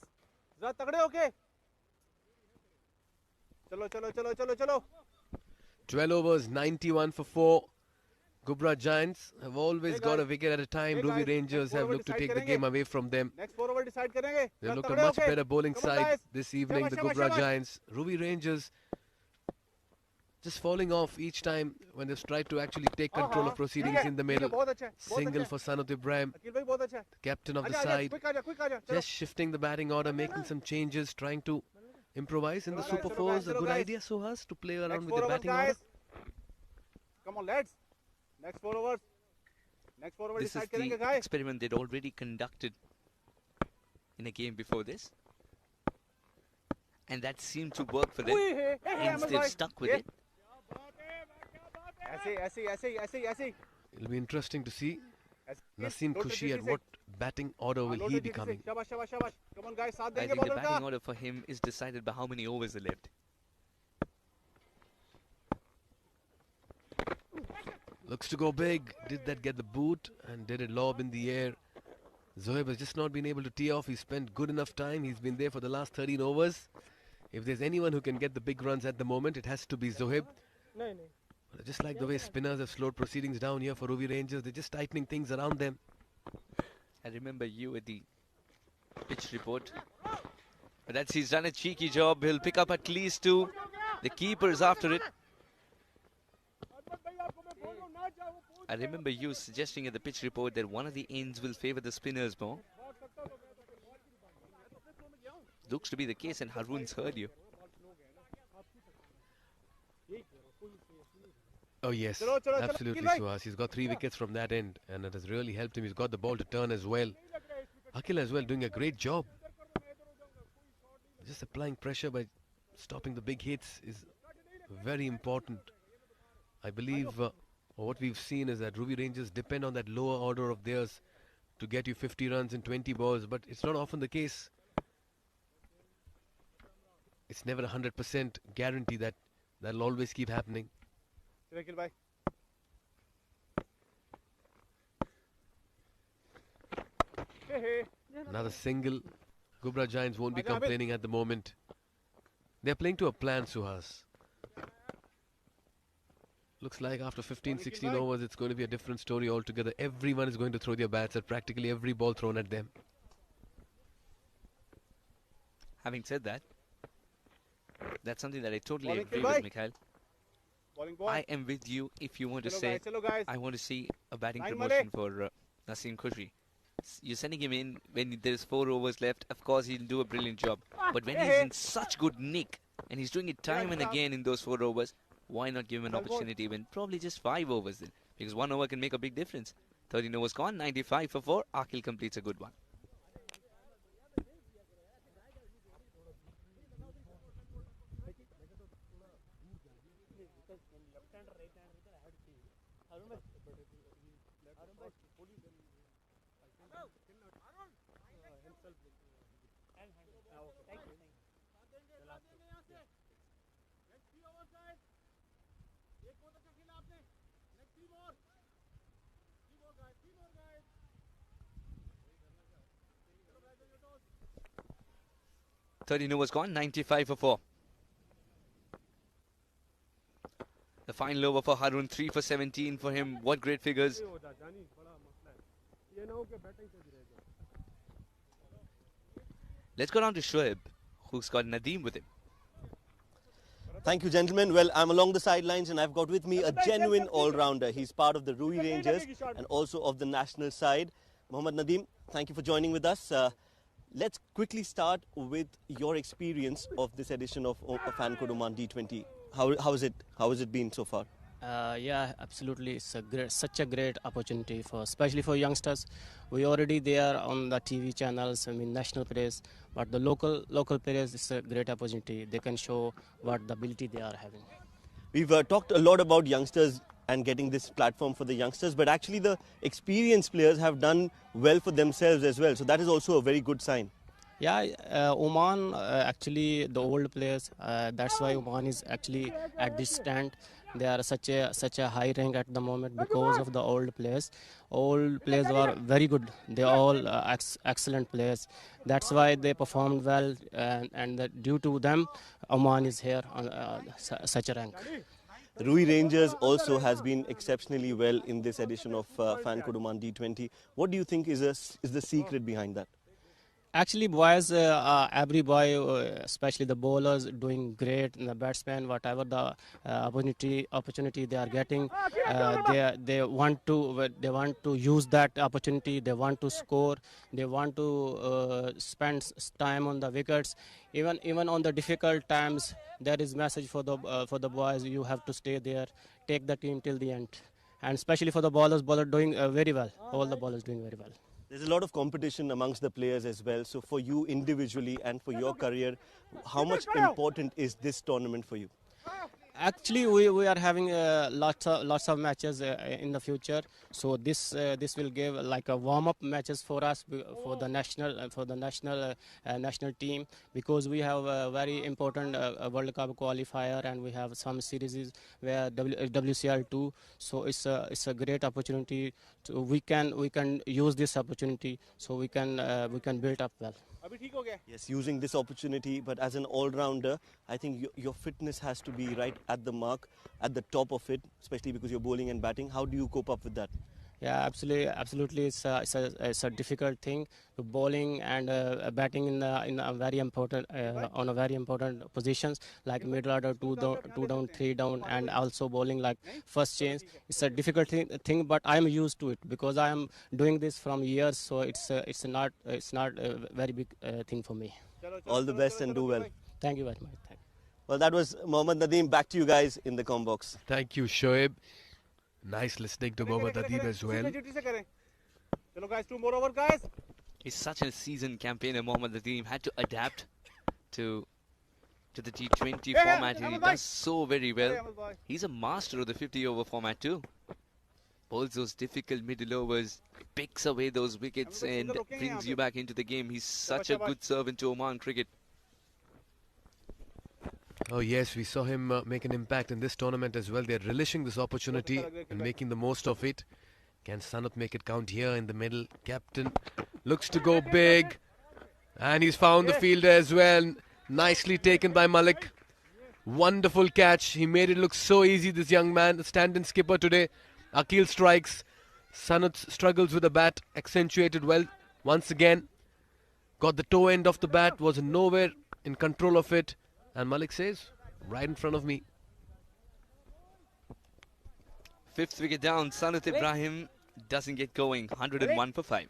Zara tagde hoke. Chalo. 12 overs, 91 for 4. Ghubrah Giants have always got a wicket at a time. Ruwi Rangers have looked to take the game away from them. Next 4 over decide karenge. They looked a much better bowling side this evening, the Ghubrah Giants. Ruwi Rangers just falling off each time when they've tried to actually take control of proceedings in the middle. Single for Sanat Ibrahim, the captain of the side. Just shifting the batting order, making some changes, trying to improvise in the Super 4s. A good idea, Suhas, to play around with the batting order. Come on, lads. Next 4 overs. Next 4 overs. This is the experiment they'd already conducted in a game before this. And that seemed to work for them. Hence they've stuck with it. It'll be interesting to see Naseem Khushi at what batting order will he be coming. Come on, guys. I think the batting order for him is decided by how many overs are left. Looks to go big. Did that get the boot? And did it lob in the air? Zohaib has just not been able to tee off. He spent good enough time. He's been there for the last 13 overs. If there's anyone who can get the big runs at the moment, it has to be Zohaib. Just like the way spinners have slowed proceedings down here for Ruwi Rangers, they're just tightening things around them. I remember you at the pitch report. But he's done a cheeky job. He'll pick up at least 2. The keeper is after it. I remember you suggesting at the pitch report that one of the ends will favour the spinners more. Looks to be the case, and Harun's heard you. Oh yes, absolutely, Suhas. He's got 3 wickets from that end, and it has really helped him. He's got the ball to turn as well. Akil as well doing a great job. Just applying pressure by stopping the big hits is very important. I believe what we've seen is that Ruwi Rangers depend on that lower order of theirs to get you 50 runs in 20 balls, but it's not often the case. It's never 100% guarantee that that'll always keep happening. Another single. Ghubrah Giants won't be complaining at the moment. They're playing to a plan, Suhas. Looks like after 15-16 overs, it's going to be a different story altogether. Everyone is going to throw their bats at practically every ball thrown at them. Having said that, that's something that I totally agree with, Mikhail. I am with you if you want to say, I want to see a batting promotion for Naseem Khushi. You're sending him in when there's 4 overs left. Of course, he'll do a brilliant job. But when he's in such good nick, and he's doing it time and again in those 4 overs, why not give him an opportunity when probably just 5 overs then? Because 1 over can make a big difference. 13 overs gone, 95 for 4. Akil completes a good one. Was gone, 95 for 4. The final over for Harun, 3 for 17 for him. What great figures. Let's go down to Shoaib, who's got Nadeem with him. Thank you, gentlemen. Well, I'm along the sidelines and I've got with me a genuine all-rounder. He's part of the Ruwi Rangers and also of the national side. Mohammad Nadeem, thank you for joining with us. Let's quickly start with your experience of this edition of Oman D20. How is it been so far? Yeah, absolutely. It's such a great opportunity for, especially for youngsters. We already there on the TV channels. I mean, national players, but the local players is a great opportunity. They can show what the ability they are having. We've talked a lot about youngsters and getting this platform for the youngsters, but actually the experienced players have done well for themselves as well. So that is also a very good sign. Yeah, Oman actually the old players. That's why Oman is actually at this stand. They are such a high rank at the moment because of the old players. Old players are very good. They are all excellent players. That's why they performed well, and due to them, Oman is here on such a rank. Ruwi Rangers also has been exceptionally well in this edition of Oman D20. What do you think is the secret behind that? Actually, boys, every boy, especially the bowlers, doing great. And the batsmen, whatever the opportunity they are getting, they want to use that opportunity. They want to score. They want to spend time on the wickets. Even on the difficult times, there is message for the boys. You have to stay there, take the team till the end, and especially for the bowlers doing very well. All the bowlers doing very well. There's a lot of competition amongst the players as well. So for you individually and for your career, how much important is this tournament for you? Actually, we are having lots of matches in the future. So this will give like a warm up matches for us for the national team, because we have a very important World Cup qualifier, and we have some series where WCL2. So it's a great opportunity. We can use this opportunity, so we can build up well. Yes, using this opportunity, but as an all-rounder, I think your fitness has to be right at the mark, at the top of it, especially because you're bowling and batting. How do you cope up with that? Yeah, absolutely. It's a difficult thing. Bowling and batting in a very important on a very important positions like middle order, two down, three down, and also bowling like first change. It's a difficult thing, but I'm used to it because I am doing this from years. So it's not a very big thing for me. All the best and do well. Thank you very much. Well, that was Mohammad Nadeem. Back to you guys in the com box. Thank you, Shoaib. Nice listening to Mohammad Nadeem as well. Chalo guys, 2 more over guys. He's such a seasoned campaigner. Mohammad Nadeem had to adapt to the T20 format, and he does so very well. He's a master of the 50-over format too. Bowls those difficult middle overs, picks away those wickets and brings you back into the game. He's such a good servant to Oman cricket. Oh yes, we saw him make an impact in this tournament as well. They're relishing this opportunity and making the most of it. Can Sanat make it count here in the middle? Captain looks to go big, and he's found the fielder as well. Nicely taken by Malik. Wonderful catch. He made it look so easy, this young man, the stand-in skipper today. Akil strikes. Sanat struggles with the bat, accentuated well once again. Got the toe end of the bat, was nowhere in control of it. And Malik says, right in front of me. 5th wicket down. Sanat Ibrahim doesn't get going. 101 for 5.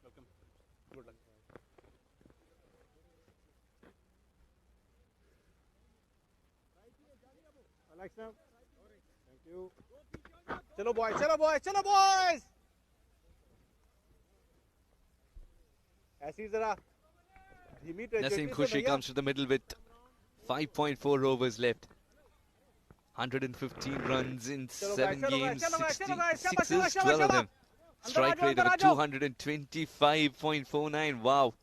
Welcome. Good luck. Alex now. Thank you. Chalo boys, chalo boys, chalo boys. ऐसी जरा धीमी Naseem Khushi comes to the middle with 5.4 overs left. 115 runs in 7 games, 66, 12 of them. Strike rate of 225.49. Wow.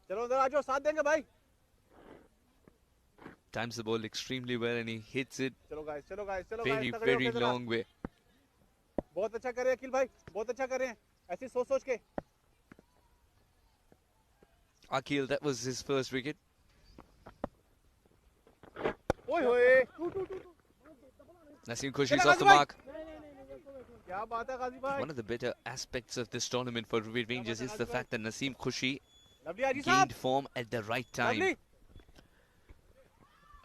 चलो उधर आ जाओ, साथ देंगे भाई. Times the ball extremely well and he hits it चलो guys, चलो guys, चलो very, guys, तगड़े very होके जरा. long way. बहुत अच्छा कर रहे हैं अखिल भाई, बहुत अच्छा कर रहे हैं. ऐसे सोच सोच के. Akil, that was his first wicket. ओए होए. Naseem Khushi is off the mark. क्या बात है गाजी भाई. One of the better aspects of this tournament for Ruwi Rangers is the fact that Naseem Khushi lovely आजी साहब. gained form at the right time. Lovely.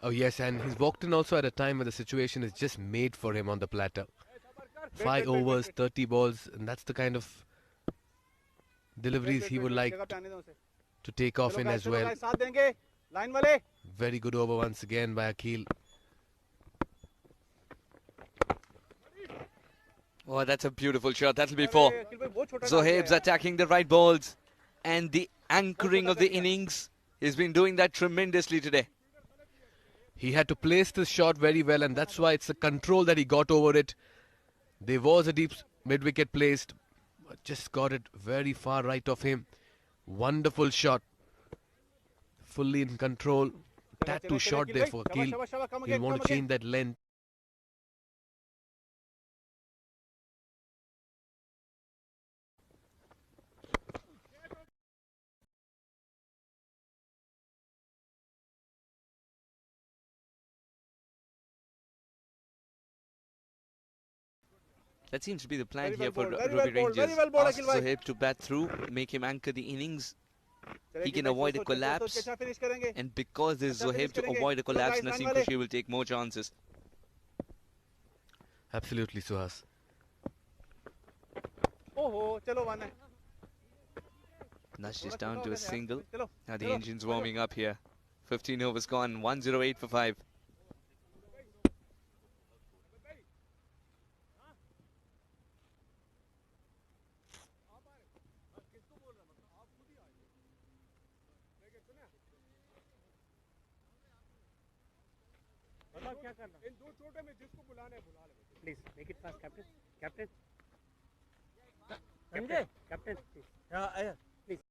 Oh yes, and he's walked in also at a time when the situation is just made for him on the platter. 5 overs, 30 balls, and that's the kind of deliveries he would like to take off in as well. साथ देंगे. Line वाले. Very good over once again by Akil. Oh, that's a beautiful shot. That'll be 4. अखिल भाई बहुत छोटा. Zohaib's attacking the right balls, and the anchoring of the innings. He's been doing that tremendously today. He had to place this shot very well, and that's why it's the control that he got over it. There was a deep mid-wicket placed, but just got it very far right of him. Wonderful shot. Fully in control. That too short there for Akil. He'll want to change that length. That seems to be the plan Very here well for bowled, very Ruwi well bowled, Rangers. very well bowled, Ask Akhil bhai. Zohaib to bat through, make him anchor the innings. He can भाई, avoid a सोच सोच के collapse, अच्छा finish करेंगे. and because there's अच्छा finish Zohaib to करेंगे. avoid a चलो collapse, guys, line Naseem वाले. Khushi will take more chances. Absolutely, Suhas. ओहो, चलो वन है. That's just down to a चलो, single. चलो. Now the चलो, engine's warming up here. 15 overs gone, 108 for 5. बताओ क्या करना. इन दो छोटे में जिसको बुलाना है बुला ले. Please make it fast, captain. Captain. समझे? Captain. Please.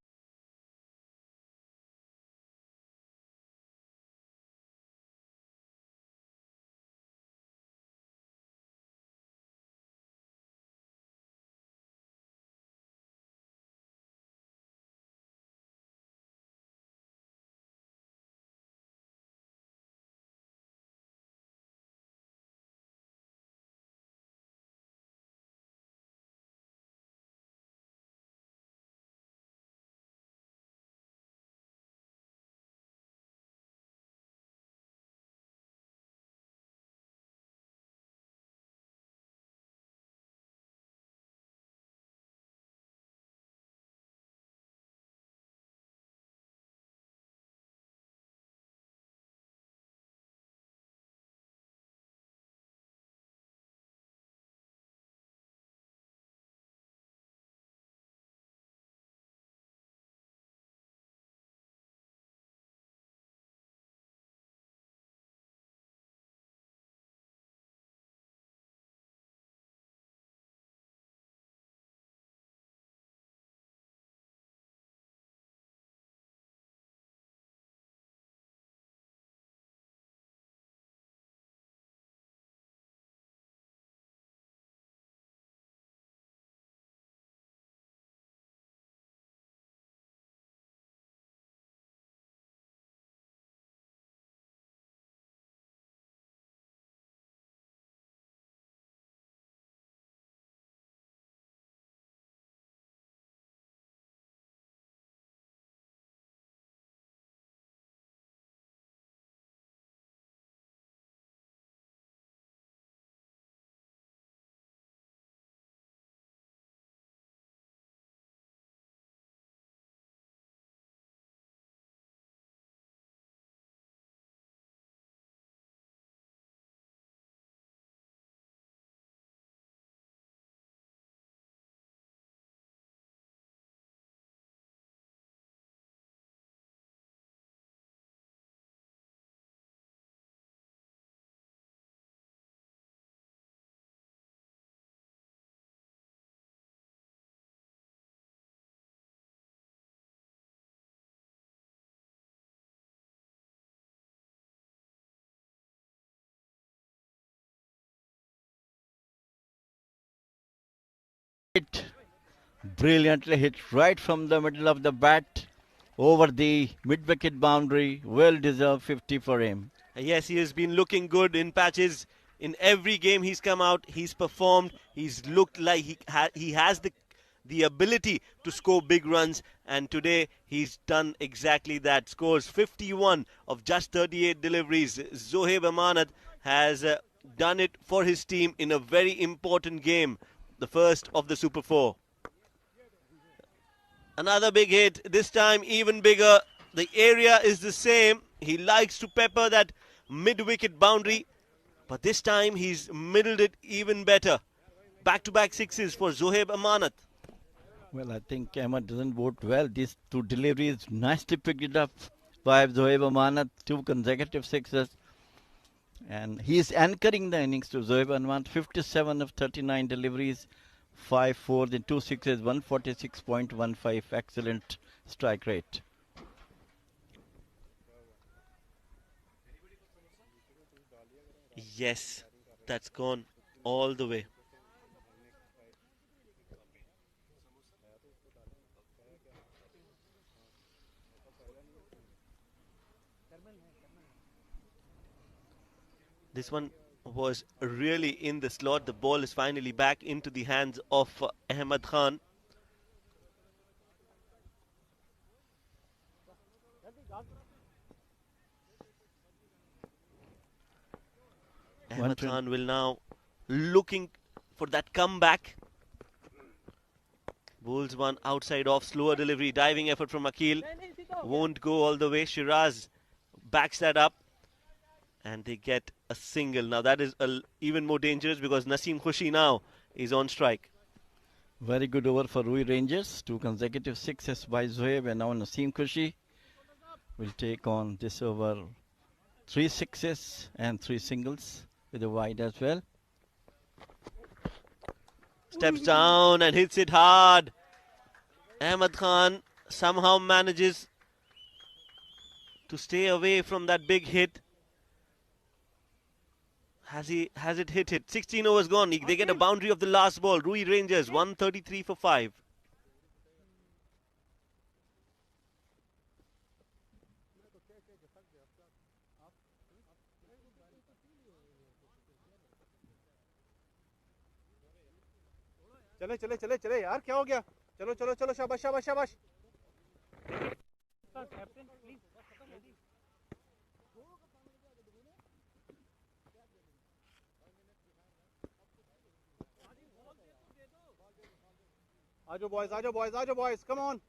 Hit, brilliantly hit right from the middle of the bat over the mid-wicket boundary. Well deserved 50 for him. Yes, he has been looking good in patches. In every game he's come out, he's performed. He's looked like he has the ability to score big runs, and today he's done exactly that. Scores 51 of just 38 deliveries. Zohaib Amanat has done it for his team in a very important game, the first of the Super 4. Another big hit, this time even bigger. The area is the same. He likes to pepper that mid-wicket boundary, but this time he's middled it even better. Back-to-back sixes for Zohaib Amanat. Well, I think Ahmed doesn't vote well. These two deliveries nicely picked it up by Zohaib Amanat, 2 consecutive sixes. And he's anchoring the innings to Zohaib Amanat, 57 of 39 deliveries, 5 4s and 2 sixes, 146.15. Excellent strike rate. Yes, that's gone all the way. This one was really in the slot. The ball is finally back into the hands of Ahmed Khan. Ahmed Khan will now looking for that comeback. Bowls one outside off, slower delivery, diving effort from Akil. Won't go all the way. Shiraz backs that up, and they get a single. Now that is even more dangerous because Naseem Khushi now is on strike. Very good over for Ruwi Rangers. 2 consecutive sixes by Zohaib, and now Naseem Khushi will take on this over 3 sixes and 3 singles with a wide as well. Steps down and hits it hard. Ahmed Khan somehow manages to stay away from that big hit. Has it hit it? 16 overs gone. They get a boundary of the last ball. Ruwi Rangers 133 for 5. चले चले चले चले यार, क्या हो गया? चलो चलो चलो, शाबाश शाबाश शाबाश. आजो बॉयज, आजो बॉयज, आजो बॉयज, कम ऑन.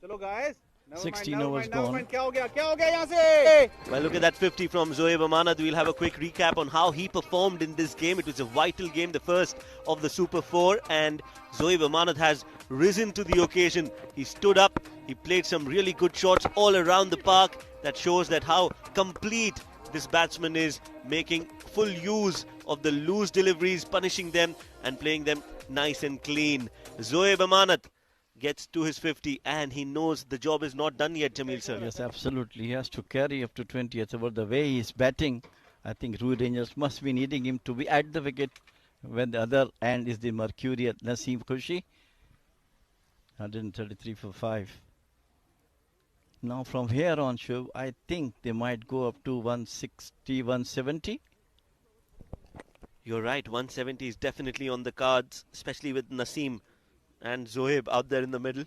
चलो गाइस. 16 overs gone. क्या हो गया यहाँ से? Well, look at that 50 from Zohaib Amanat. We'll have a quick recap on how he performed in this game. It was a vital game, the first of the Super 4, and Zohaib Amanat has risen to the occasion. He stood up, he played some really good shots all around the park. That shows that how complete this batsman is, making full use of the loose deliveries, punishing them and playing them nice and clean. Zohaib Amanat gets to his 50, and he knows the job is not done yet, Jamil sir. Yes, absolutely. He has to carry up to 20. It's about the way he's batting. I think Ruwi Rangers must be needing him to be at the wicket when the other end is the Mercury at Naseem Khushi. 133 for 5. Now from here on, Shub, I think they might go up to 160, 170. You're right, 170 is definitely on the cards, especially with Naseem and Zohaib out there in the middle.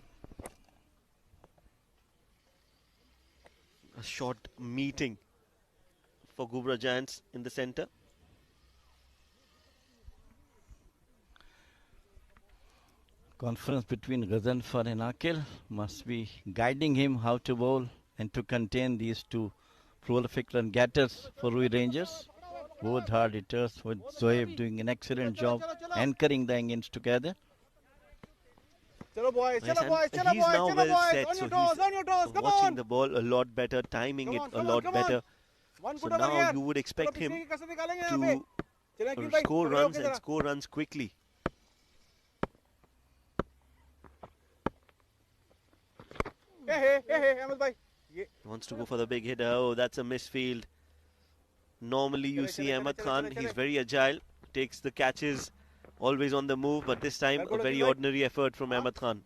A short meeting for Ghubrah Giants in the centre. Conference between Ghazanfar and Akil must be guiding him how to bowl and to contain these two prolific run getters for Ruwi Rangers. Both hard hitters, with Zohaib doing an excellent job anchoring the innings together. चलो boys, Yes, चलो boys, and चलो he's boys, now चलो well boys. set, On so your toes, on your toes, he's come watching on. the ball a lot better, timing it a lot better. One So good over now here. you would expect चलो him पिछले की कसर निकालेंगे यहाँ पे. to चलो अकील भाई, score खड़े runs होके and जरा. score runs quickly. Hey, Ahmed भाई. ये Wants to go for the big hitter. Oh, that's a misfield. Normally you see Ahmed Khan, he's very agile. takes the catches, always on the move, but this time a very ordinary effort from Ahmed Khan.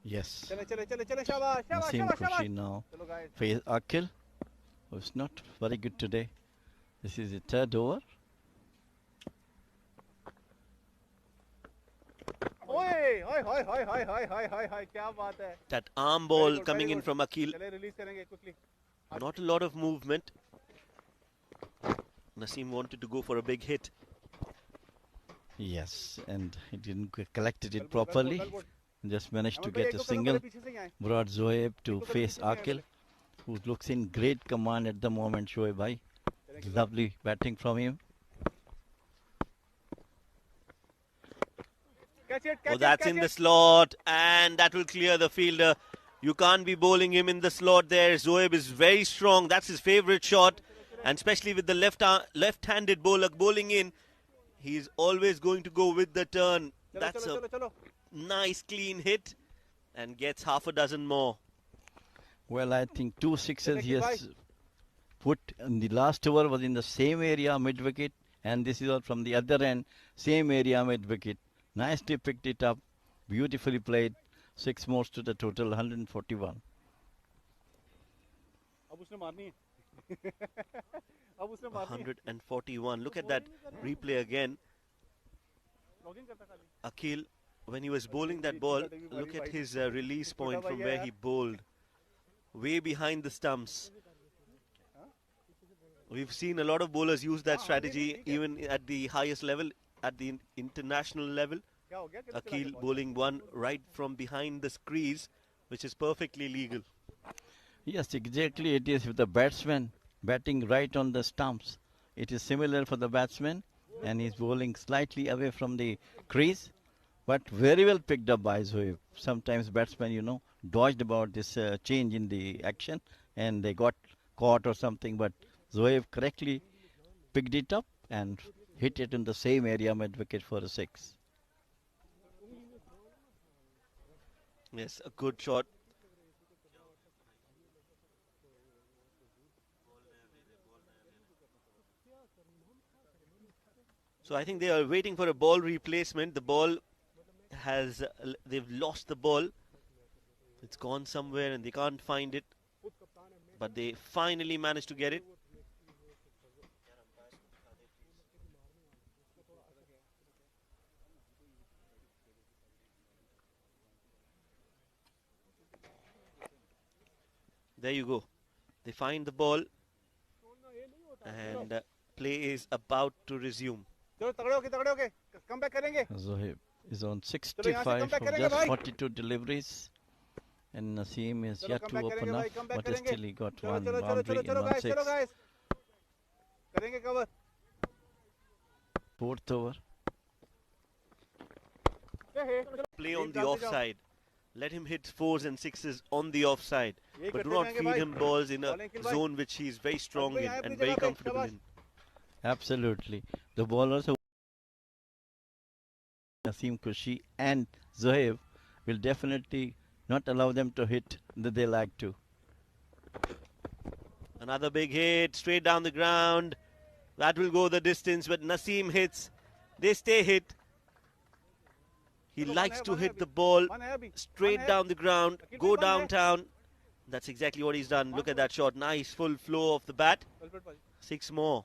Yes. चले चले चले शाबाश शाबाश Naseem शाबाश Khushi शाबाश now चलो guys face Akil, who's not very good today. This is the third over. ओए हाय हाय हाय हाय हाय हाय हाय हाय क्या बात है That arm ball coming in from Akil. चले रिलीज करेंगे quickly Not a lot of movement. Naseem wanted to go for a big hit. Yes, and he didn't collected it properly. Just managed to get a single. Brought Zoeb to face Akil, who looks in great command at the moment. Shoaib bhai, lovely batting from him. Oh, that's in the slot, and that will clear the fielder. You can't be bowling him in the slot there. Zoeb is very strong. That's his favorite shot, and especially with the left-handed bowler bowling in, he's always going to go with the turn. That's a nice clean hit, and gets half a dozen more. Well, I think 2 sixes he has put in the last over was in the same area mid-wicket, and this is all from the other end, same area mid-wicket. Nicely picked it up, beautifully played. 6 more to the total, 141. अब उसने मारनी है अब उसने मारनी है 141. Look at that replay again. Akil, when he was bowling that ball, look at his release point from where he bowled. Way behind the stumps. We've seen a lot of bowlers use that strategy even at the highest level, at the international level. Akil bowling one right from behind the crease, which is perfectly legal. Yes, exactly. It is with the batsman batting right on the stumps. It is similar for the batsman, and he's bowling slightly away from the crease, but very well picked up by Zoeb. Sometimes batsmen, dodged about this change in the action, and they got caught or something, but Zoeb correctly picked it up and hit it in the same area mid-wicket for a 6. Yes, a good shot. So I think they are waiting for a ball replacement. The ball has, they've lost the ball. It's gone somewhere and they can't find it. But they finally managed to get it. There you go. They find the ball and play is about to resume. Zoeb is on 65 for just 42 deliveries, and Naseem is yet to open up, but still he got one boundary in 1 6. Fourth over. Play on the offside. Let him hit 4s and 6s on the offside, but do not feed him balls in a zone which he is very strong in and very comfortable in. Absolutely. The bowlers who Naseem Khushi and Zoeb will definitely not allow them to hit that they like to. Another big hit straight down the ground. That will go the distance, but Naseem hits. They stay hit. He likes to hit the ball straight down the ground, go downtown. That's exactly what he's done. Look at that shot. Nice full flow of the bat. 6 more.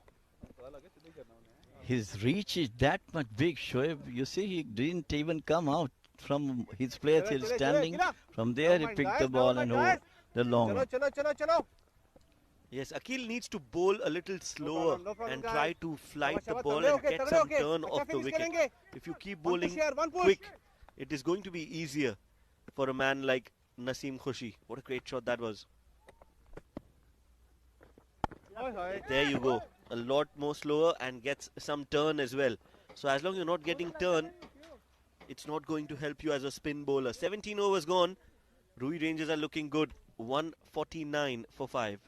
His reach is that much big, Shoaib. You see, he didn't even come out from his place. He's standing. From there, he picked the ball and over the long one. Yes, Akil needs to bowl a little slower and try to flight the ball and get some turn off the wicket. If you keep bowling quick, it is going to be easier for a man like Naseem Khushi. What a great shot that was. There you go. A lot more slower and gets some turn as well. So as long as you're not getting turn, it's not going to help you as a spin bowler. 17 overs gone. Ruwi Rangers are looking good. 149 for 5.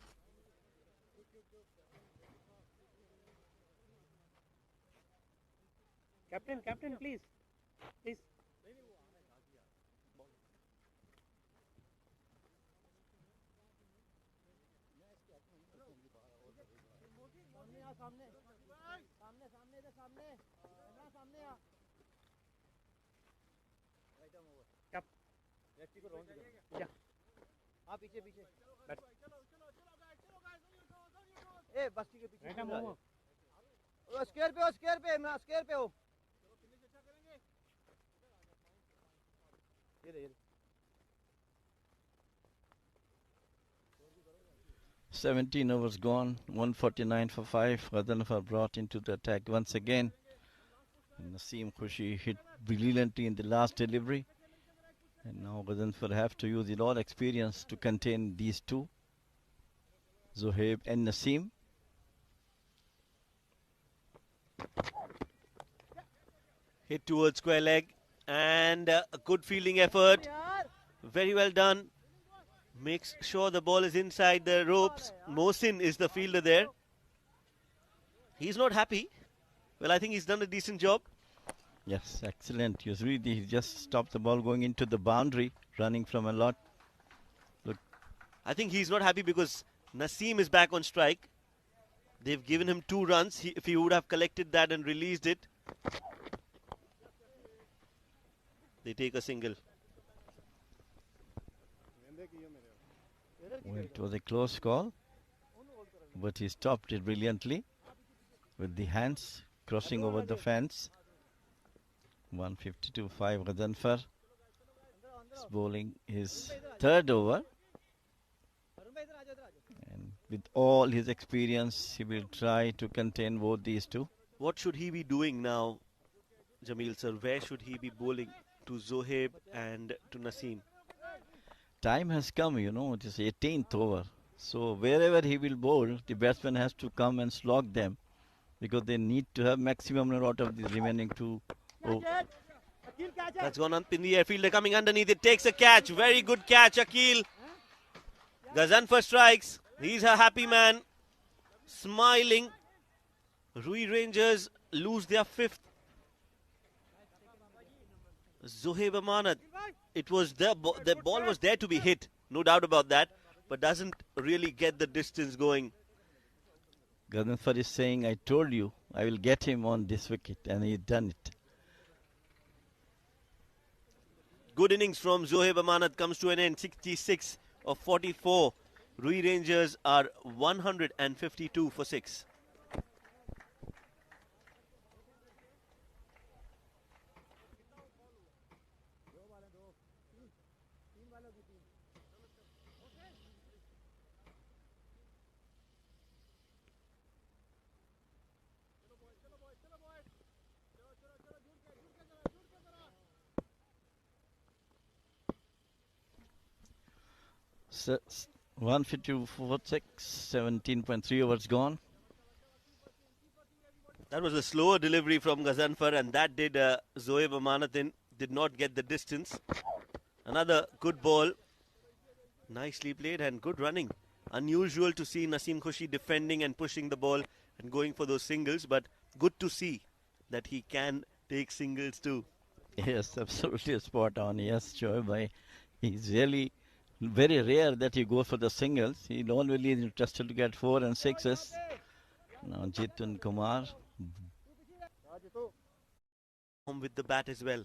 Captain, please. Please. Square पे हो 17 overs gone, 149 for 5. Ghazanfar brought into the attack once again. And Naseem Khushi hit brilliantly in the last delivery. And now Ghazanfar have to use a lot of experience to contain these two, Zohaib and Naseem. Hit towards square leg and a good fielding effort. Very well done. Makes sure the ball is inside the ropes. Mohsin is the fielder there. He's not happy. Well, I think he's done a decent job. Yes, excellent. He just stopped the ball going into the boundary, running from a lot. Look, I think he's not happy because Naseem is back on strike. They've given him 2 runs. If he would have collected that and released it, they take a single. well, it was a close call, but he stopped it brilliantly with the hands crossing over the fence. 152-5. Ghazanfar is bowling his 3rd over. And with all his experience, he will try to contain both these two. What should he be doing now, Jamil sir? Where should he be bowling? To Zohaib and to Naseem? Time has come, it is 18th over. So wherever he will bowl, the batsman has to come and slog them, because they need to have maximum out of these remaining 2 overs. That's gone up in the air. Fielder coming underneath. It takes a catch. Very good catch, Akil. Ghazanfar strikes. He's a happy man. Smiling. Ruwi Rangers lose their 5th. Zohaib Amanat. It was the ball was there to be hit. No doubt about that. But doesn't really get the distance going. Ghazanfar is saying, I told you, I will get him on this wicket. And he's done it. Good innings from Zohaib Amanat comes to an end. 66 of 44. Ruwi Rangers are 152 for 6. So, 152 for 6, 17.3 overs gone. That was a slower delivery from Ghazanfar, and that did Zohaib Amanat in. Did not get the distance. Another good ball. Nicely played and good running. Unusual to see Naseem Khushi defending and pushing the ball and going for those singles, but good to see that he can take singles too. Yes, absolutely spot on. Yes, Shoaib. He's really very rare that he goes for the singles. He normally is interested to get 4 and 6s. Now Jitun Kumar. With the bat as well.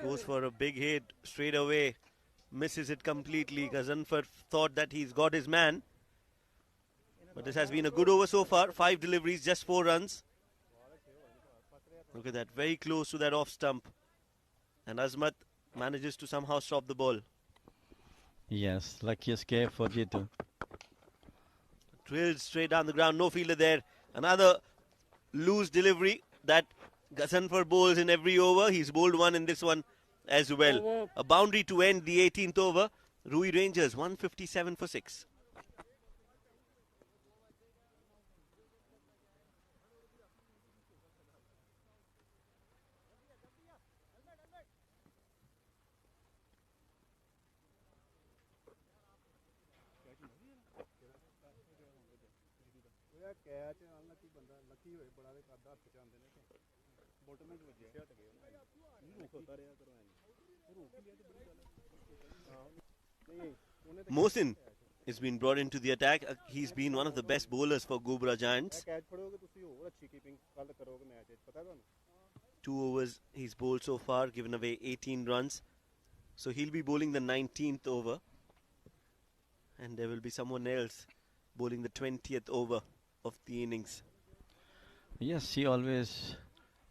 Goes for a big hit straight away. Misses it completely. Ghazanfar thought that he's got his man. But this has been a good over so far. 5 deliveries, just 4 runs. Look at that. Very close to that off stump. And Azmat manages to somehow stop the ball. Yes, lucky escape for Jitu. Drilled straight down the ground. No fielder there. Another loose delivery that Ghazanfar bowls in every over. He's bowled one in this one as well. A boundary to end the 18th over. Ruwi Rangers 157 for 6. Mohsin is being brought into the attack. He's been one of the best bowlers for Ghubrah Giants. 2 overs he's bowled so far, given away 18 runs. So he'll be bowling the 19th over. And there will be someone else bowling the 20th over of the innings. Yes, he always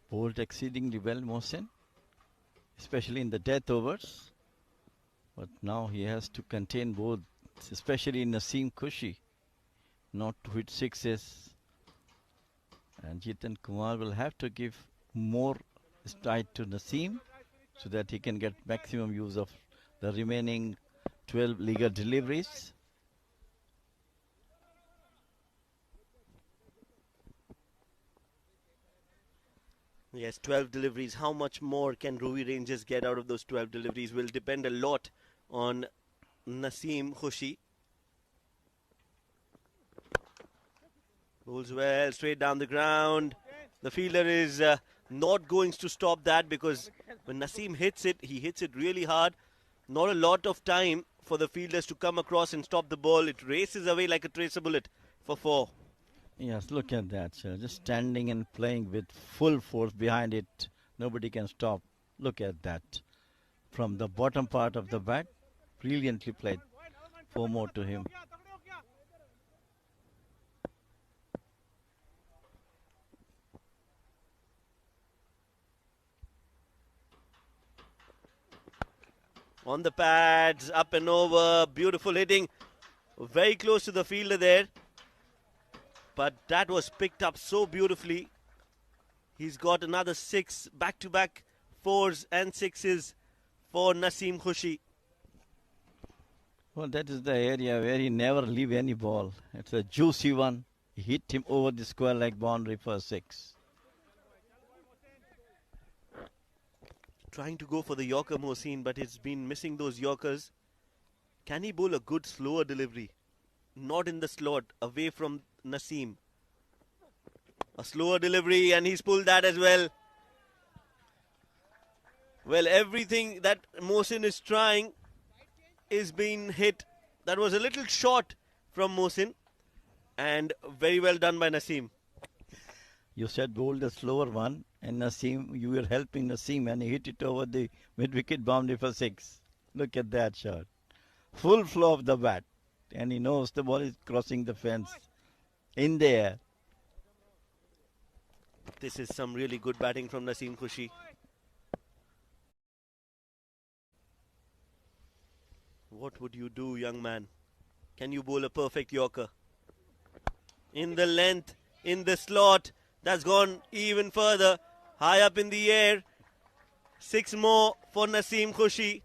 bowled exceedingly well, Mohsin, especially in the death overs. But now he has to contain both, especially Naseem Khushi, not to hit sixes. And Jitan Kumar will have to give more stride to Naseem so that he can get maximum use of the remaining 12 legal deliveries. Yes, 12 deliveries. How much more can Ruwi Rangers get out of those 12 deliveries will depend a lot on Naseem Khushi. Bowls well, straight down the ground. The fielder is not going to stop that, because when Naseem hits it, he hits it really hard. Not a lot of time for the fielders to come across and stop the ball. It races away like a tracer bullet for 4. Yes, look at that, sir. Just standing and playing with full force behind it. Nobody can stop. Look at that. From the bottom part of the bat, brilliantly played. 4 more to him. On the pads, up and over. Beautiful hitting. Very close to the fielder there. But that was picked up so beautifully. He's got another 6 back-to-back 4s and 6s for Naseem Khushi. Well, that is the area where he never leave any ball. It's a juicy one. He hit him over the square leg boundary for 6. Trying to go for the Yorker, Mohsin, but it's been missing those Yorkers. Can he bowl a good slower delivery? Not in the slot, away from Naseem. A slower delivery, and he's pulled that as well. Well, everything that Mohsin is trying is being hit. That was a little short from Mohsin, and very well done by Naseem. You said bowl the slower one, and Naseem, you were helping Naseem, and he hit it over the mid-wicket boundary for 6. Look at that shot. Full flow of the bat, and he knows the ball is crossing the fence. In the air. This is some really good batting from Naseem Khushi. What would you do, young man? Can you bowl a perfect Yorker? In the length, in the slot. That's gone even further. High up in the air. 6 more for Naseem Khushi.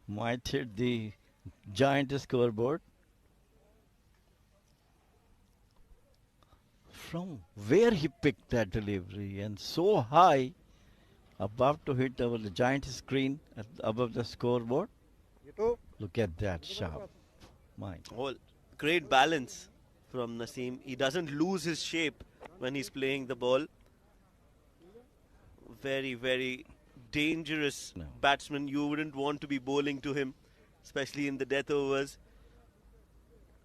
Might hit the giant scoreboard. From where he picked that delivery, and so high, about to hit the giant screen above the scoreboard. Look at that shot. My. Well, great balance from Naseem. He doesn't lose his shape when he's playing the ball. Very, very dangerous batsman. You wouldn't want to be bowling to him, especially in the death overs.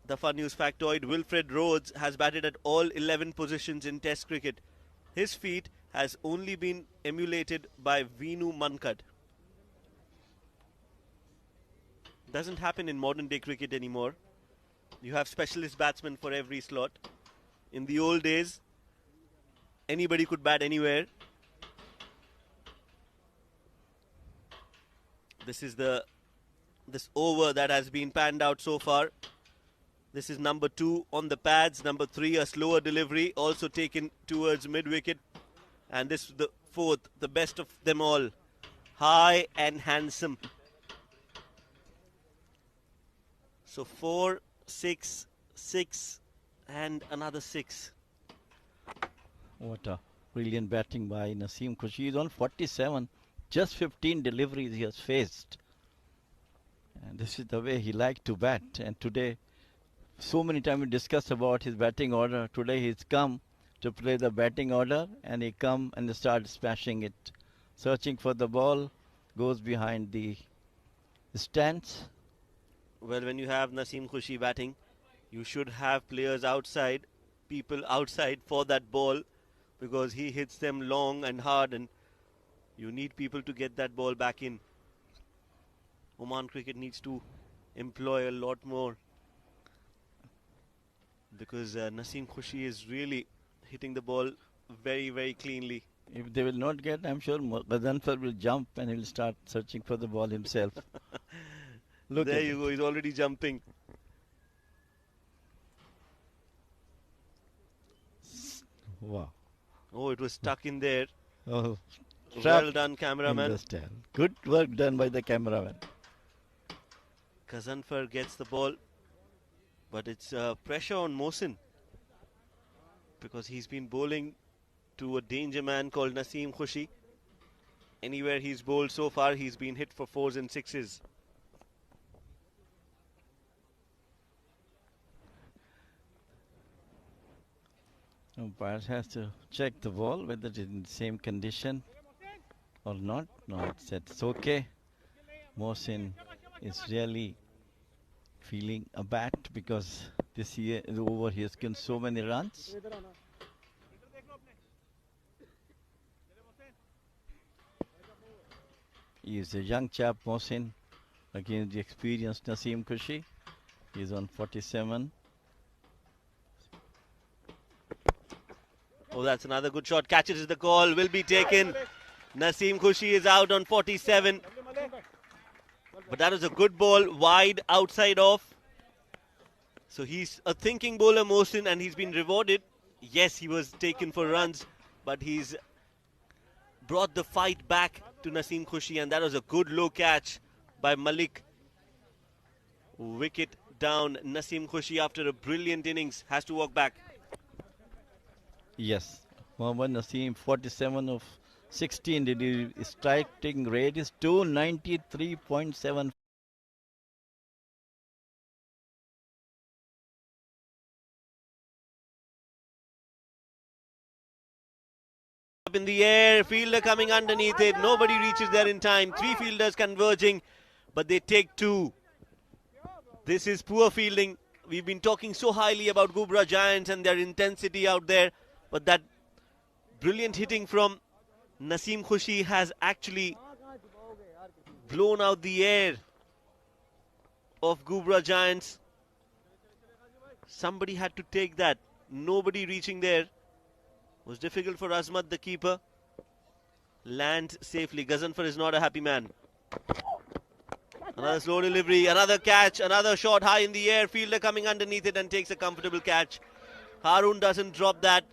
The fun news factoid, Wilfred Rhodes has batted at all 11 positions in Test cricket. His feat has only been emulated by Vinu Mankad. Doesn't happen in modern day cricket anymore. You have specialist batsmen for every slot. In the old days, anybody could bat anywhere. This is this over that has been panned out so far. This is number 2 on the pads. Number 3, a slower delivery, also taken towards mid-wicket. And this is the 4th, the best of them all. High and handsome. So 4, 6, 6, and another 6. What a brilliant batting by Naseem Khushi. He's on 47. Just 15 deliveries he has faced. And this is the way he liked to bat. And today, so many times we discussed about his batting order. Today he's come to play the batting order, and he come and start smashing it. Searching for the ball, goes behind the stands. Well, when you have Naseem Khushi batting, you should have players outside, people outside for that ball, because he hits them long and hard, and you need people to get that ball back in. Oman cricket needs to employ a lot more, because Naseem Khushi is really hitting the ball very, very cleanly. If they will not get, I'm sure Ghazanfar will jump and he'll start searching for the ball himself. Look There at you it. go, he's already jumping. Wow. Oh, it was stuck in there. Oh, Well trapped done, in cameraman. the stand. Good work done by the cameraman. Ghazanfar gets the ball, but it's pressure on Mohsin, because he's been bowling to a danger man called Naseem Khushi. Anywhere he's bowled so far, he's been hit for 4s and 6s. Umpire has to check the ball whether it's in the same condition or not. No, it's okay. Mohsin is really feeling a bat because this year over he has given so many runs. He is a young chap, Mohsin, against the experienced Naseem Khushi. He is on 47. Oh, that's another good shot. Catches the call, will be taken. Naseem Khushi is out on 47. But that was a good ball, wide, outside off. So he's a thinking bowler, Mohsin, and he's been rewarded. Yes, he was taken for runs, but he's brought the fight back to Naseem Khushi, and that was a good low catch by Malik. Wicket down. Naseem Khushi, after a brilliant innings, has to walk back. Yes, Mohammad Naseem, 47 of 16. Did he striking rate is 293.7. Up in the air, fielder coming underneath it. Nobody reaches there in time. 3 fielders converging, but they take 2. This is poor fielding. We've been talking so highly about Ghubrah Giants and their intensity out there, but that brilliant hitting from Naseem Khushi has actually blown out the air of Ghubrah Giants. Somebody had to take that. Nobody reaching there. It was difficult for Azmat, the keeper. Lands safely. Ghazanfar is not a happy man. Another slow delivery, another catch, another shot high in the air. Fielder coming underneath it and takes a comfortable catch. Harun doesn't drop that.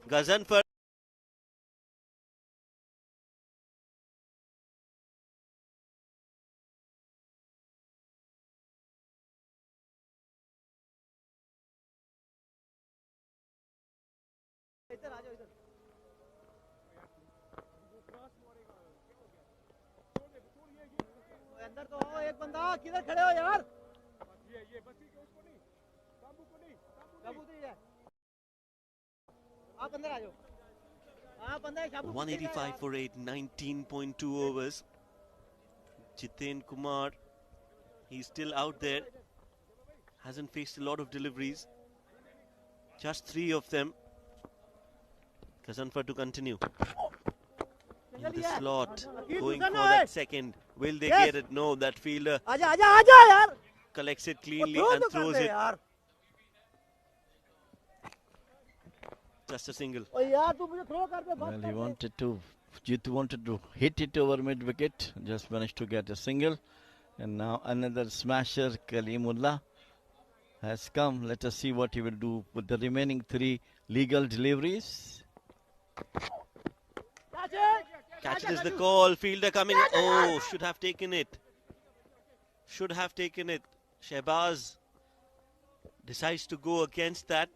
Ghazanfar. अंदर तो आओ एक बंदा किधर खड़े हो यार ये बसी के उसको नहीं काबू उधर ही है आप अंदर आ जाओ आप अंदर शाबू 185 for 8, 19.2 overs. Jiten Kumar, he's still out there. Hasn't faced a lot of deliveries. Just 3 of them. Ghazanfar to continue. In the slot, going for that second. Will they get it? No, that fielder collects it cleanly and throws it. Just a single. Well, he wanted to, Jitu wanted to hit it over mid wicket, just managed to get a single. And now another smasher, Kalimullah, has come. Let us see what he will do with the remaining 3 legal deliveries. Catches the call, fielder coming. Oh, should have taken it. Should have taken it. Shehbaz decides to go against that.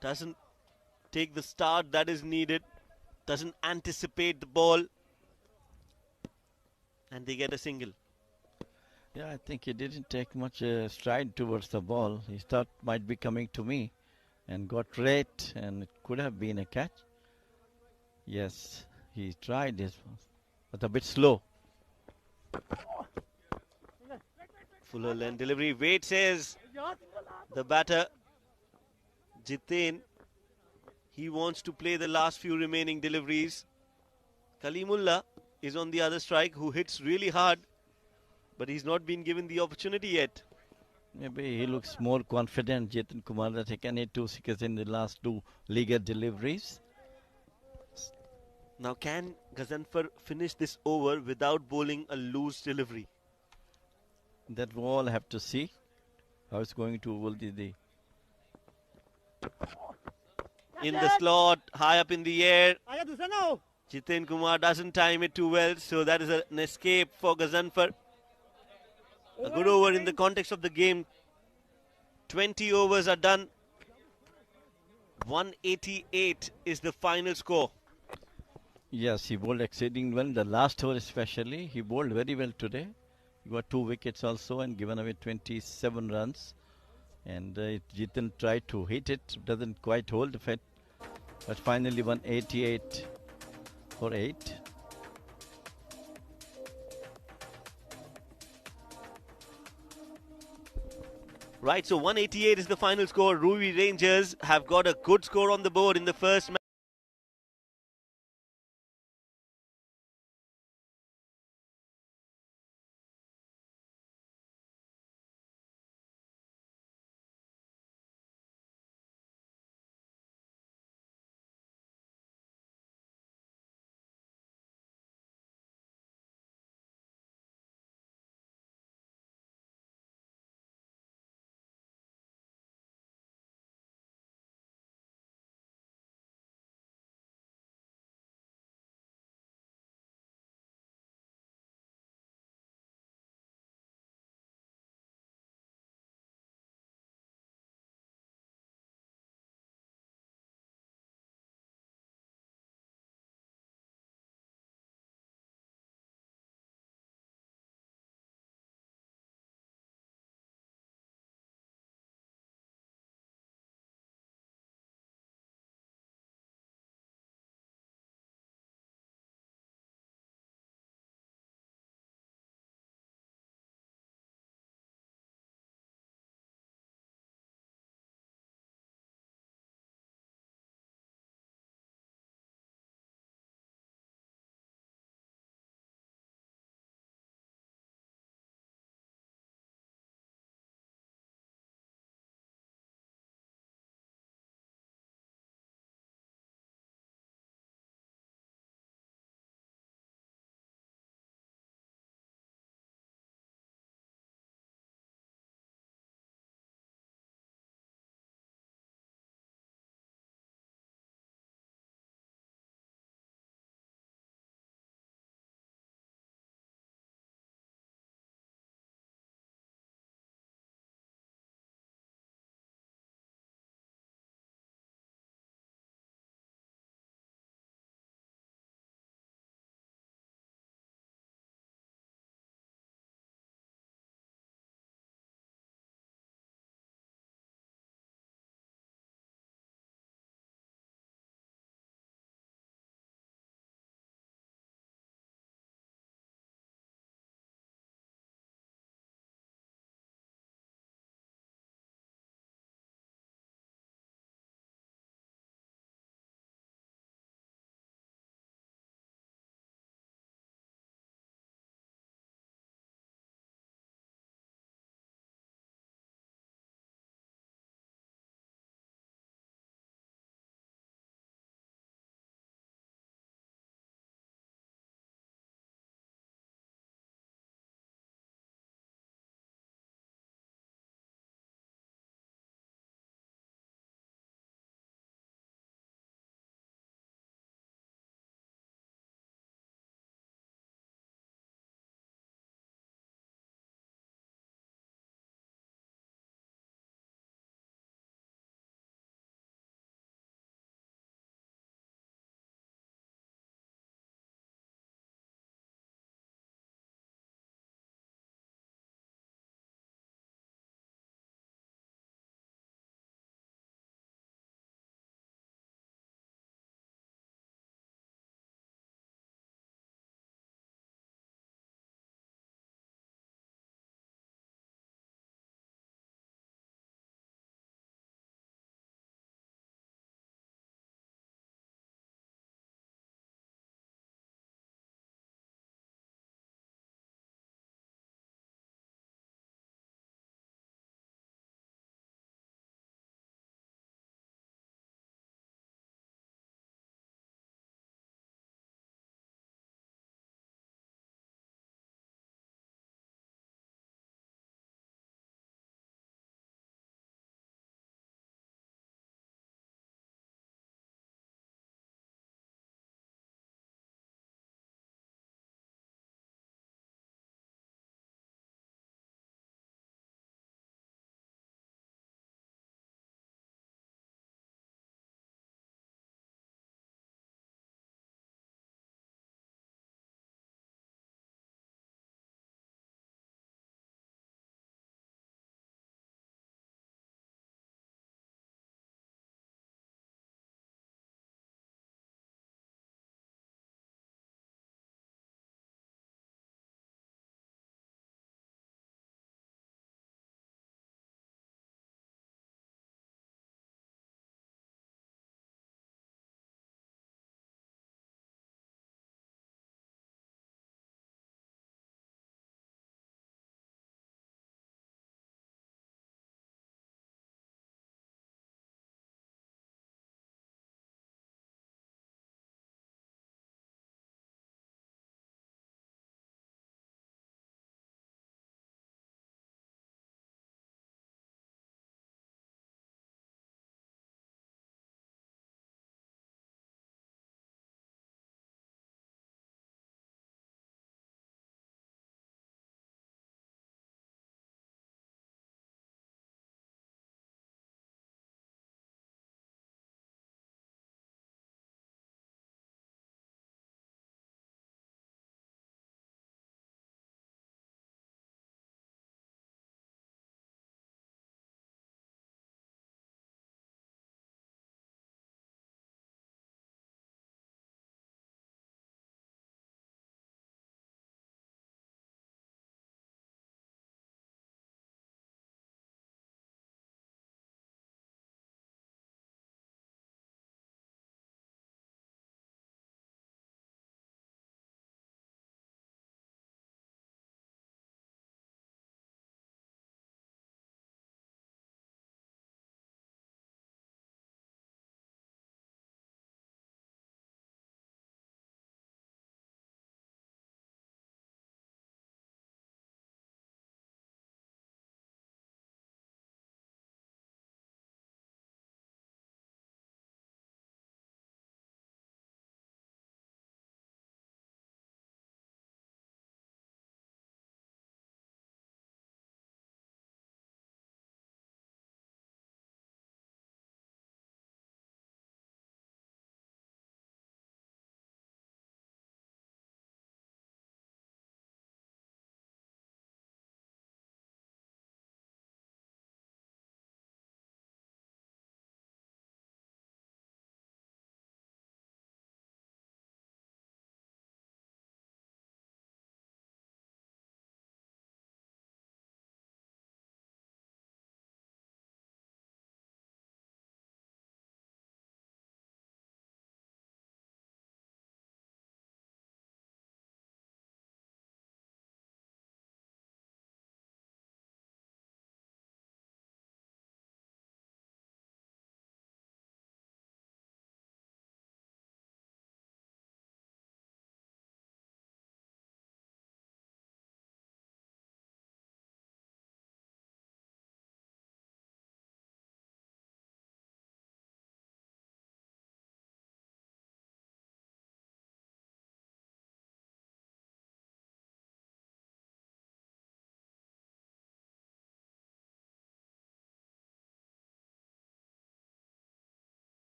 Doesn't take the start that is needed. Doesn't anticipate the ball. And they get a single. Yeah, I think he didn't take much stride towards the ball. He thought might be coming to me and got late, and it could have been a catch. Yes, he tried this, but a bit slow. Fuller length delivery. Wait says the batter Jitain. He wants to play the last few remaining deliveries. Kalimullah is on the other strike, who hits really hard, but he's not been given the opportunity yet. Maybe he looks more confident, Chetan Kumar, that he can hit 2 sixes in the last 2 league deliveries. Now, can Ghazanfar finish this over without bowling a loose delivery? That we all have to see how it's going to will the In the slot, high up in the air. Jitain Kumar doesn't time it too well, so that is an escape for Ghazanfar. A good over in the context of the game. 20 overs are done. 188 is the final score. Yes, he bowled exceeding well. The last over especially, he bowled very well today. He got 2 wickets also and given away 27 runs. And Jitan tried to hit it, doesn't quite hold it. But finally 188 for 8. Right, so 188 is the final score. Ruwi Rangers have got a good score on the board in the first match.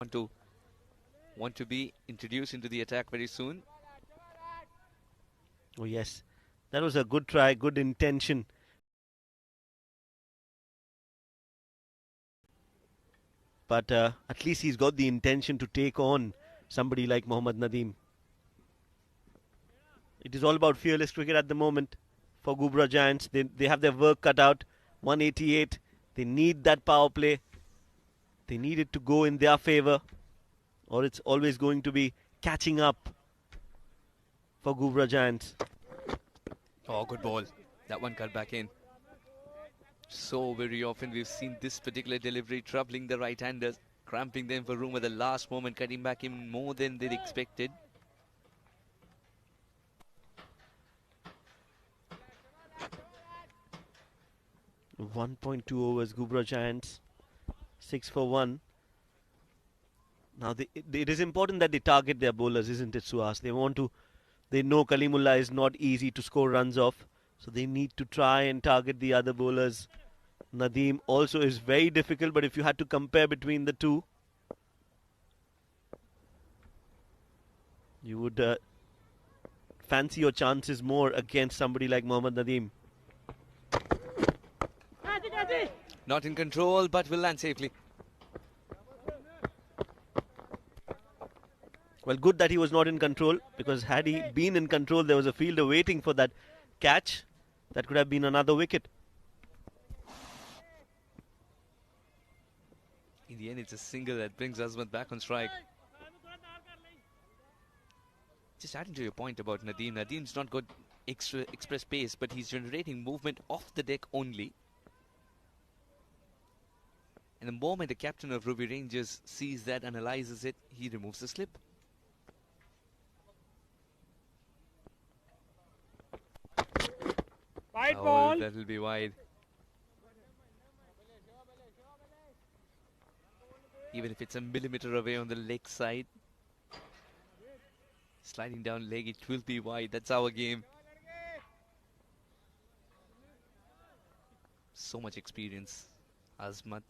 want to be introduced into the attack very soon. Oh yes, that was a good try, good intention. But at least he's got the intention to take on somebody like Mohammad Nadeem. It is all about fearless cricket at the moment for Ghubrah Giants. They have their work cut out. 188. They need that power play. They need it to go in their favour, or it's always going to be catching up for Ghubrah Giants. Oh, good ball. That one cut back in. So very often we've seen this particular delivery troubling the right-handers, cramping them for room at the last moment, cutting back in more than they'd expected. .2 overs, Ghubrah Giants, 6 for 1. Now it is important that they target their bowlers, isn't it, Suhas? They know Kalimullah is not easy to score runs off, so they need to try and target the other bowlers. Nadeem also is very difficult, but if you had to compare between the two, you would fancy your chances more against somebody like Mohammad Nadeem. Not in control, but will land safely. Well, good that he was not in control, because had he been in control, there was a fielder waiting for that catch. That could have been another wicket. In the end, it's a single that brings Azmat back on strike. Just adding to your point about Nadeem. Nadeem's not got express pace, but he's generating movement off the deck only. And the moment the captain of Ruwi Rangers sees that, analyzes it, he removes the slip. Wide ball. That will be wide. Even if it's a millimeter away on the leg side, sliding down leg, it will be wide. That's our game. So much experience, Azmat.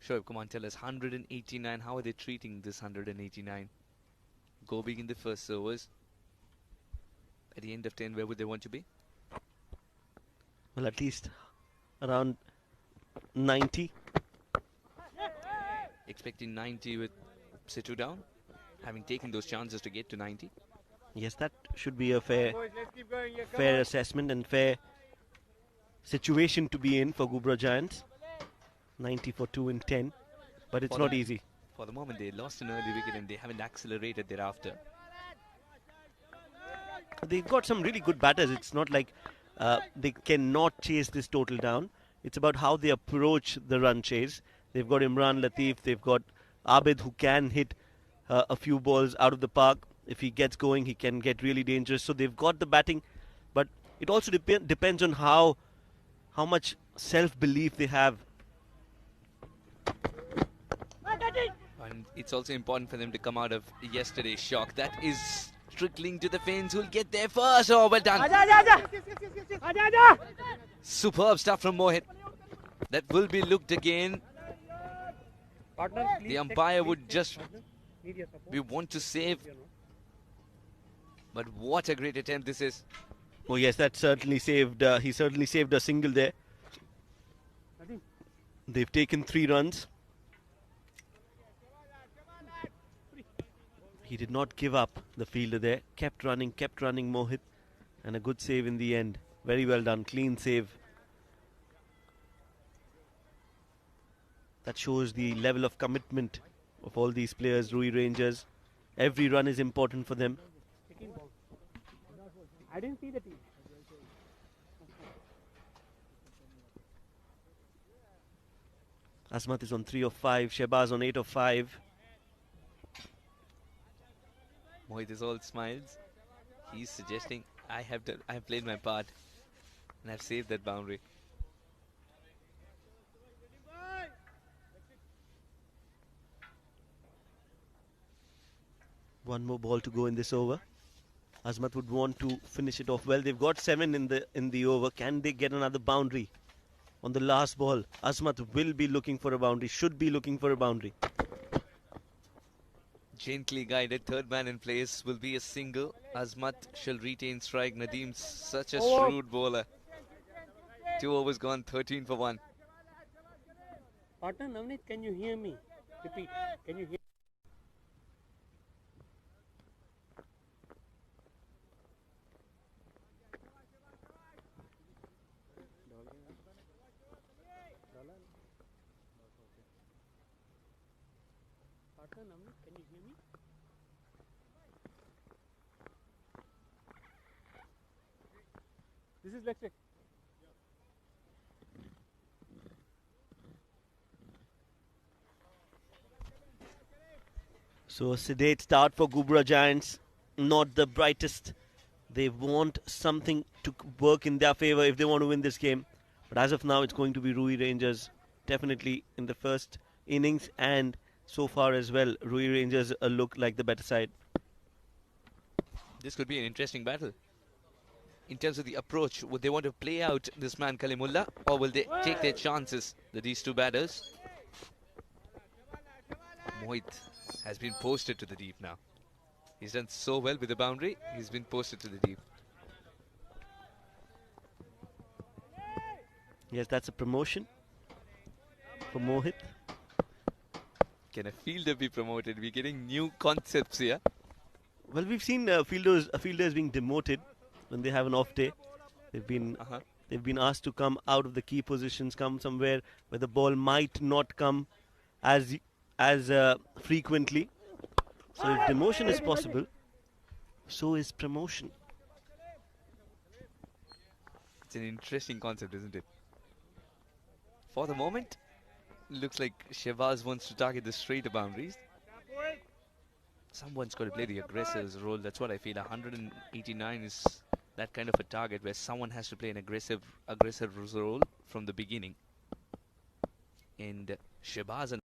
Shoaib, come on, tell us, 189, how are they treating this 189? Go big in the first overs. At the end of 10, where would they want to be? Well, at least around 90. Expecting 90 with Situ down, having taken those chances to get to 90. Yes, that should be a fair assessment and fair situation to be in for Ghubrah Giants. 90 for 2 in 10, but it's not easy. For the moment, they lost an early wicket and they haven't accelerated thereafter. They've got some really good batters. It's not like they cannot chase this total down. It's about how they approach the run chase. They've got Imran Latif, they've got Abid, who can hit a few balls out of the park. If he gets going, he can get really dangerous. So they've got the batting, but it also depends on how much self-belief they have. And it's also important for them to come out of yesterday's shock. That is trickling to the fence. Who'll get there first? Oh, well done. Superb stuff from Mohit. That will be looked again. The umpire would just want to save. But what a great attempt this is. Oh yes, that certainly saved. He certainly saved a single there. They've taken 3 runs. He did not give up, the fielder there. Kept running, Mohit. And a good save in the end. Very well done, clean save. That shows the level of commitment of all these players, Ruwi Rangers. Every run is important for them. I didn't see the team. Azmat is on 3 of 5, Shehbaz on 8 of 5. Mohit is all smiles. He's suggesting I have played my part and I've saved that boundary. One more ball to go in this over. Azmat would want to finish it off well. They've got 7 in the over. Can they get another boundary? on the last ball. Azmat will be looking for a boundary, should be looking for a boundary. Gently guided, third man in place will be a single. Azmat shall retain strike. Nadim's such a shrewd bowler. 2 overs gone, 13 for 1. Partner Navneet, can you hear me? Repeat. Can you hear? Partner Navneet, can you hear me? This is leg check. So a sedate start for Ghubrah Giants, not the brightest. They want something to work in their favour if they want to win this game. But as of now, it's going to be Ruwi Rangers, definitely in the first innings, and so far as well, Ruwi Rangers look like the better side. This could be an interesting battle. In terms of the approach, would they want to play out this man Kalimullah, or will they take their chances, these two batters? Mohit has been posted to the deep now. He's done so well with the boundary, he's been posted to the deep. Yes, that's a promotion for Mohit. Can a fielder be promoted? We're getting new concepts here. Well, we've seen fielders being demoted when they have an off day. They've been asked to come out of the key positions, come somewhere where the ball might not come as frequently. So if demotion is possible, so is promotion. It's an interesting concept, isn't it? For the moment, looks like Shehbaz wants to target the straighter boundaries. Someone's got to play the aggressor's role. That's what I feel. 189 is that kind of a target where someone has to play an aggressive role from the beginning. And Shehbaz and